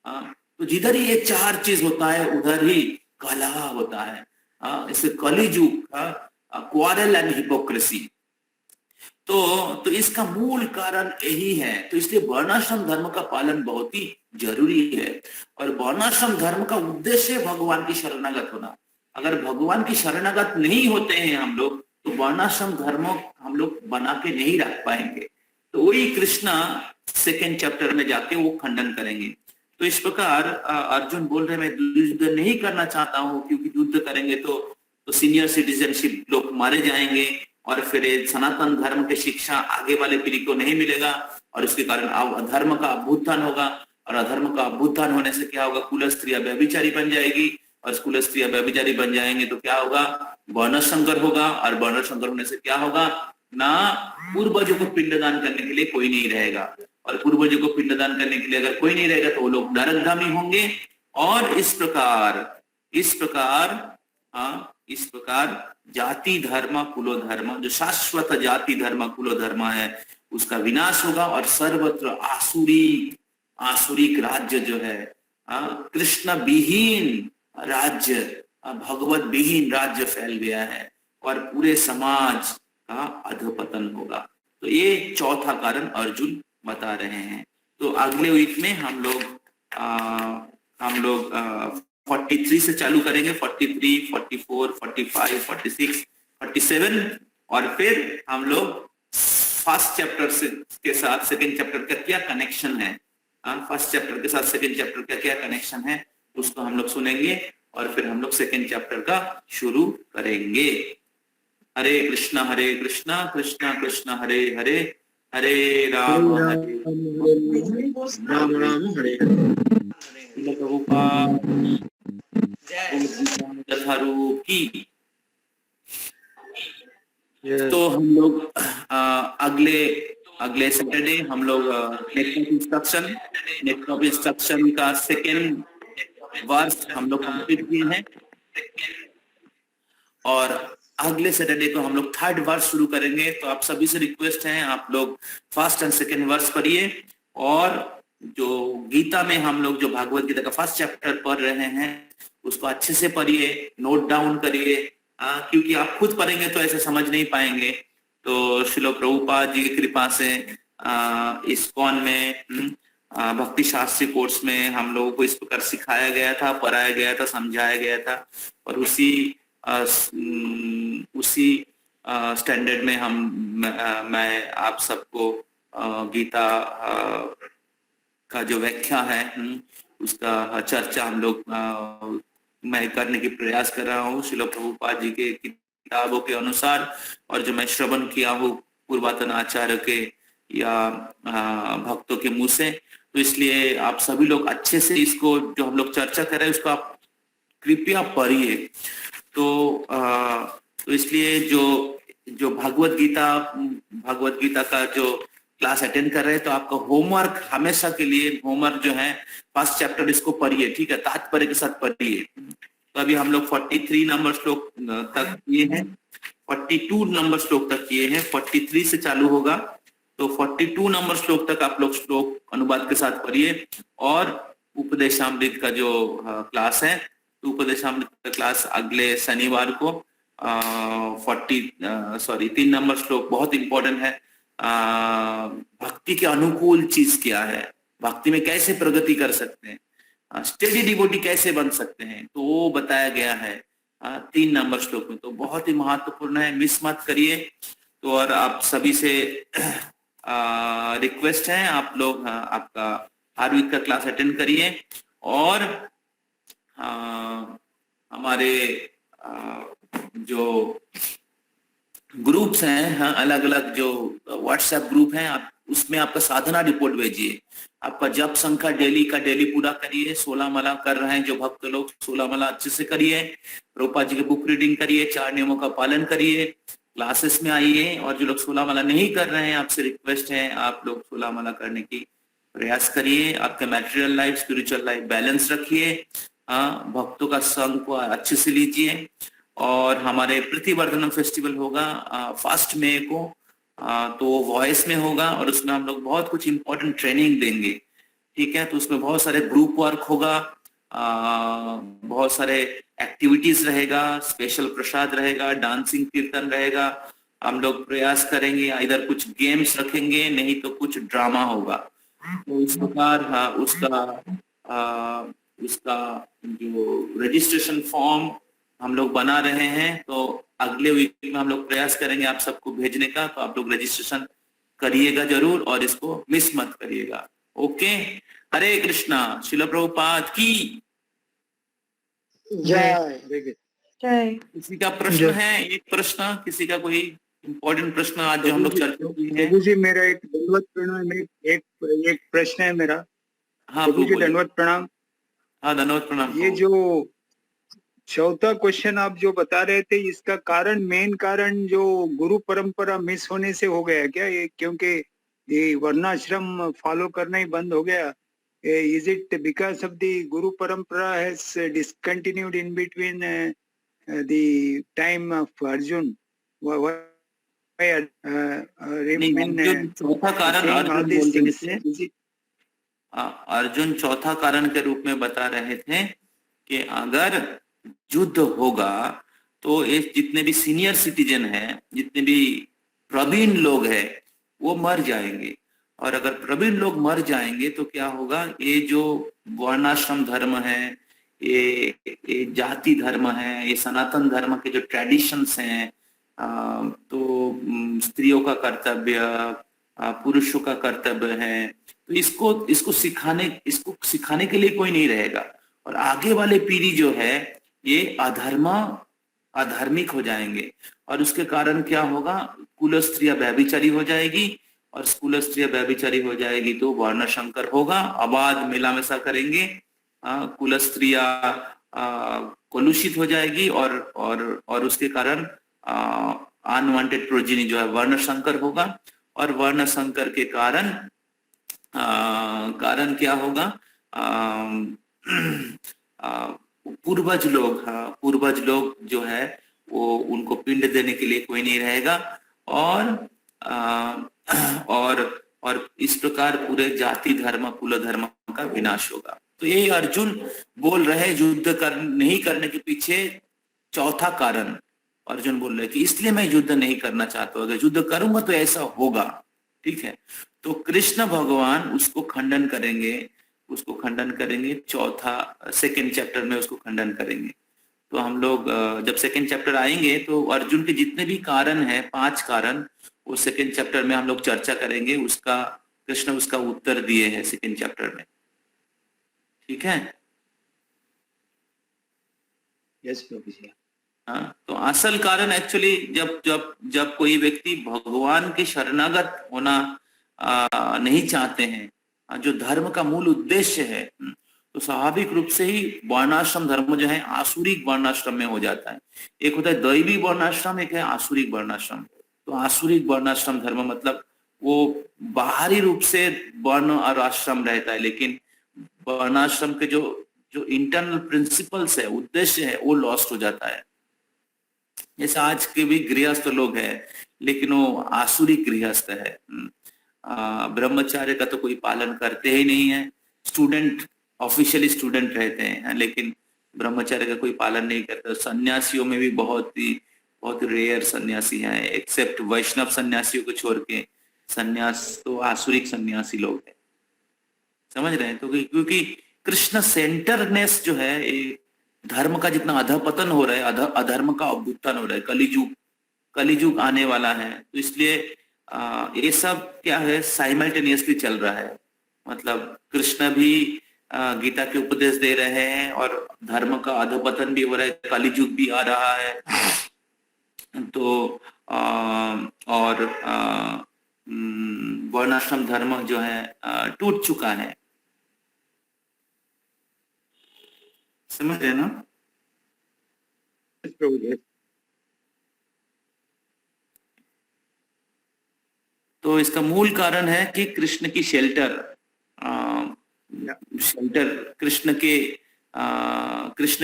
तो जिधर ही ये 4 चीज होता है उधर ही कलह होता है। इसे कलियुग क्वारल एंड हिपोक्रेसी। तो इसका मूल कारण यही है। तो इसलिए वर्णाश्रम धर्म का पालन बहुत ही जरूरी है, और वर्णाश्रम धर्म का उद्देश्य है भगवान की शरणागत होना। अगर भगवान की शरणागत नहीं होते हैं हम लोग, तो वर्णाश्रम धर्म हम लोग बना के नहीं रख पाएंगे। तो वही कृष्णा 2nd चैप्टर में जाके वो खंडन करेंगे। तो इस प्रकार अर्जुन बोल रहे मैं युद्ध नहीं करना चाहता हूँ, क्योंकि युद्ध करेंगे तो सीनियर सिटीजनशिप लोग मारे जाएंगे, और फिर सनातन धर्म की शिक्षा आगे वाले पीढ़ी को नहीं मिलेगा, और उसके कारण अधर्म का अभ्युत्थान होगा, और अधर्म का अभ्युत्थान होने से क्या होगा, कुल स्त्रियां व्यभिचारी बन जाएगी, और कुल स्त्रियां व्यभिचारी बन जाएंगे तो क्या होगा, वर्ण संकर होगा, और वर्ण संकर होने से क्या होगा ना, पूर्वजों को पिंडदान करने के लिए कोई नहीं रहेगा, और पूर्वजों को पिंडदान करने के लिए अगर कोई नहीं रहेगा तो वो लोग नरकगामी होंगे। और इस प्रकार जाति धर्म कुलो धर्म, जो शाश्वत जाति धर्म कुलो धर्म है, उसका विनाश होगा, और सर्वत्र आसुरिक राज्य जो है, कृष्ण विहीन राज्य, भगवत विहीन राज्य फैल गया है। और पूरे समाज का अधपतन होगा। तो ये चौथा कारण अर्जुन बता रहे हैं। तो अगले वीक में हम लोग 43 से चालू करेंगे, 43, 44, 45, 46, 47 और फिर हम लोग फर्स्ट चैप्टर से के साथ सेकंड चैप्टर का क्या कनेक्शन है, फर्स्ट चैप्टर के साथ सेकंड चैप्टर का क्या कनेक्शन है उसको हम लोग सुनेंगे और फिर हम लोग सेकंड चैप्टर का शुरू करेंगे। हरे कृष्णा कृष्णा कृष्णा हरे हरे, हरे राम हरे राम राम हरे प्रभुपाद यथारूप की। तो हम लोग अगले सैटरडे हम लोग नेटवर्क ऑफ इंस्ट्रक्शन का सेकेंड वर्स हम लोग कंप्लीट किए हैं और अगले सैटरडे को हम लोग थर्ड वर्स शुरू करेंगे। तो आप सभी से रिक्वेस्ट है, आप लोग फर्स्ट एंड सेकेंड वर्स पढ़िए और जो गीता में हम लोग जो भागवत गीता का फर्स्ट चैप्टर पढ़ रहे हैं उसको अच्छे से पढ़िए, नोट डाउन करिए, क्योंकि आप खुद पढ़ेंगे तो ऐसे समझ नहीं पाएंगे। तो श्रील प्रभुपाद जी की कृपा से इस्कॉन में भक्ति शास्त्री कोर्स में हम लोगों को इस प्रकार सिखाया गया था, पढ़ाया गया था, समझाया गया था और उसी स्टैंडर्ड में मैं आप सबको गीता का जो व्याख्या है उसका चर्चा हम लोग मैं करने की प्रयास कर रहा हूँ श्रील प्रभुपाद जी के किताबों के अनुसार और जो मैं श्रवण किया हूँ पूर्वातन आचार्य के या भक्तों के मुंह से। तो इसलिए आप सभी लोग अच्छे से इसको जो हम लोग चर्चा कर रहे हैं उसको आप कृपया पढ़िए। तो इसलिए जो भगवत गीता का जो क्लास अटेंड कर रहे हैं तो आपका होमवर्क हमेशा के लिए होमवर्क जो है फर्स्ट चैप्टर इसको पढ़िए, ठीक है, तात्पर्य के साथ पढ़िए। तो अभी हम लोग 43 नंबर श्लोक तक किए हैं, 42 नंबर श्लोक तक किए हैं, 43 से चालू होगा। तो 42 नंबर श्लोक तक आप लोग श्लोक अनुवाद के साथ पढ़िए और उपदेशामृत का जो क्लास है तो उपदेशामृत का क्लास अगले शनिवार को 3 नंबर श्लोक बहुत इंपॉर्टेंट है। भक्ति के अनुकूल चीज क्या है, भक्ति में कैसे प्रगति कर सकते हैं, स्टेडी डिवोटी कैसे बन सकते हैं, तो वो बताया गया है 3 नंबर श्लोक में। तो बहुत ही महत्वपूर्ण है, मिस मत करिए। तो और आप सभी से रिक्वेस्ट है, आप लोग आपका हर वीक का क्लास अटेंड करिए और हमारे जो ग्रुप्स हैं, अलग अलग जो व्हाट्सएप ग्रुप हैं, आप उसमें आपका साधना रिपोर्ट भेजिए, आपका जप संख्या डेली पूरा करिए। 16 माला कर रहे हैं जो भक्त लोग, 16 माला अच्छे से करिए, प्रभुपाद जी की बुक रीडिंग करिए, 4 नियमों का पालन करिए, क्लासेस में आइए। और जो लोग 16 माला नहीं कर रहे हैं आपसे रिक्वेस्ट है आप लोग 16 माला करने की प्रयास करिए। आपका material life spiritual life balance रखिए, भक्तों का संग को अच्छे से लीजिए। और हमारे प्रतिवर्धनम फेस्टिवल होगा 1 मई को, तो वॉइस में होगा और उसमें हम लोग बहुत कुछ इंपॉर्टेंट ट्रेनिंग देंगे, ठीक है। तो उसमें बहुत सारे ग्रुप वर्क होगा, बहुत सारे एक्टिविटीज रहेगा, स्पेशल प्रसाद रहेगा, डांसिंग कीर्तन रहेगा। हम लोग प्रयास करेंगे इधर कुछ गेम्स रखेंगे, नहीं तो कुछ ड्रामा होगा। तो इस प्रकार उसका जो रजिस्ट्रेशन फॉर्म हम लोग बना रहे हैं, तो अगले वीक में हम लोग प्रयास करेंगे आप सबको भेजने का। तो आप लोग रजिस्ट्रेशन करिएगा जरूर और इसको मिस मत करिएगा। ओके, हरे कृष्णा, श्रील प्रभुपाद की जय। किसी का प्रश्न है? एक प्रश्न, किसी का कोई इम्पोर्टेंट प्रश्न आज जो हम लोग चर्चा की है? प्रभु जी, मेरा एक दंडवत प्रणाम, एक प्रश्न है मेरा। हाँ प्रभु जी, दंडवत प्रणाम। हाँ, धन्यवाद, प्रणाम। ये जो चौथा क्वेश्चन आप जो बता रहे थे, इसका कारण, मेन कारण जो गुरु परंपरा मिस होने से हो गया क्या? ये क्योंकि ये वर्णाश्रम फॉलो करना ही बंद हो गया। Is it because of the गुरु परंपरा has discontinued in between the time of Arjun? चौथा कारण अर्जुन चौथा कारण के रूप में बता रहे थे कि अगर युद्ध होगा तो ये जितने भी सीनियर सिटीजन हैं, जितने भी प्रवीण लोग हैं, वो मर जाएंगे। और अगर प्रवीण लोग मर जाएंगे तो क्या होगा, ये जो वर्णाश्रम धर्म है, ये जाति धर्म है, ये सनातन धर्म के जो ट्रेडिशंस हैं, तो स्त्रियों का कर्तव्य, पुरुषों का कर्तव्य है, तो इसको सिखाने के लिए कोई नहीं रहेगा। और आगे वाले पीढ़ी जो है ये अधार्मिक हो जाएंगे। और उसके कारण क्या होगा, कुल स्त्रियां व्यभिचारी हो जाएगी, और कुल स्त्रियां व्यभिचारी हो जाएगी तो वर्ण संकर होगा, अबाध मिला मिशा करेंगे, कुल स्त्रियां कलुषित हो जाएगी, और उसके कारण अनवांटेड प्रोजेनी जो है वर्ण संकर होगा। और वर्ण संकर के कारण क्या होगा, पूर्वज लोग जो है वो उनको पिंड देने के लिए कोई नहीं रहेगा, और इस प्रकार पूरे जाति धर्म कुल धर्म का विनाश होगा। तो ये अर्जुन बोल रहे युद्ध नहीं करने के पीछे चौथा कारण अर्जुन बोल रहे कि इसलिए मैं युद्ध नहीं करना चाहता हूं, अगर युद्ध करूंगा तो ऐसा होगा। ठीक है, तो कृष्ण भगवान उसको खंडन करेंगे चौथा सेकंड चैप्टर में उसको खंडन करेंगे। तो हम लोग जब सेकंड चैप्टर आएंगे तो अर्जुन के जितने भी कारण हैं, 5 कारण, वो सेकंड चैप्टर में हम लोग चर्चा करेंगे। कृष्ण उसका उत्तर दिए हैं सेकंड चैप्टर में। ठीक है, यस प्रभु जी। हाँ, तो असल कारण एक्चुअली जब कोई व्यक्ति भगवान के शरणागत होना नहीं चाहते हैं, जो धर्म का मूल उद्देश्य है, तो स्वाभाविक रूप से ही वर्णाश्रम धर्म जो है आसुरिक वर्णाश्रम में हो जाता है। एक होता है दैवी वर्णाश्रम, एक है आसुरिक वर्णाश्रम। तो आसुरिक वर्णाश्रम धर्म मतलब वो बाहरी रूप से वर्ण और आश्रम रहता है, लेकिन वर्णाश्रम के जो इंटरनल प्रिंसिपल्स है, उद्देश्य है, वो लॉस्ट हो जाता है। जैसे आज के भी गृहस्थ लोग हैं, लेकिन वो आसुरिक गृहस्थ है, ब्रह्मचार्य का तो कोई पालन करते ही नहीं है। स्टूडेंट ऑफिशियली स्टूडेंट रहते हैं, लेकिन ब्रह्मचार्य का कोई पालन नहीं करते। सन्यासियों में भी बहुत ही रेयर सन्यासी हैं, एक्सेप्ट वैष्णव सन्यासियों को छोड़ के सन्यास तो आसुरिक सन्यासी लोग हैं। समझ रहे हैं? तो क्योंकि कृष्ण सेंटरनेस जो है, धर्म का जितना अधपतन हो रहा है, अधर्म का अभ्युत्थान हो रहा है, कलिजुग आने वाला है, तो इसलिए ये सब क्या है, साइमल्टेनियसली चल रहा है। मतलब कृष्ण भी गीता के उपदेश दे रहे हैं और धर्म का अधपतन भी हो रहा है, कलिजुग भी आ रहा है। तो और वर्णाश्रम धर्म जो है टूट चुका है। समझ रहे ना? प्रभु जी। तो इसका मूल कारण है कि कृष्ण की शेल्टर कृष्ण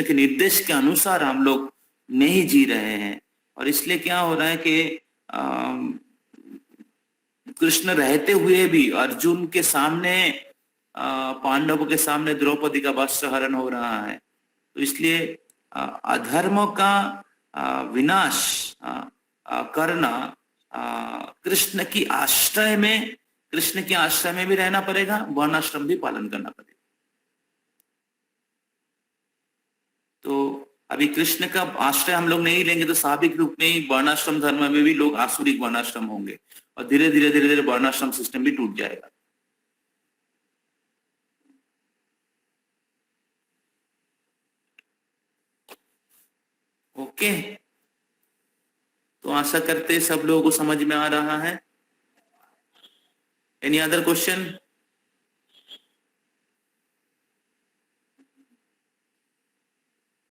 के निर्देश के अनुसार हम लोग नहीं जी रहे हैं। और इसलिए क्या हो रहा है कि कृष्ण रहते हुए भी अर्जुन के सामने, पांडवों के सामने द्रौपदी का वस्त्र हरण हो रहा है। तो इसलिए अधर्म का विनाश करना कृष्ण की आश्रय में भी रहना पड़ेगा, वर्णाश्रम भी पालन करना पड़ेगा। तो अभी कृष्ण का आश्रय हम लोग नहीं लेंगे तो स्वाभाविक रूप में ही वर्णाश्रम धर्म में भी लोग आसुरिक वर्णाश्रम होंगे, और धीरे धीरे वर्णाश्रम सिस्टम भी टूट जाएगा। ओके, तो आशा करते सब लोगों को समझ में आ रहा है। Any other question?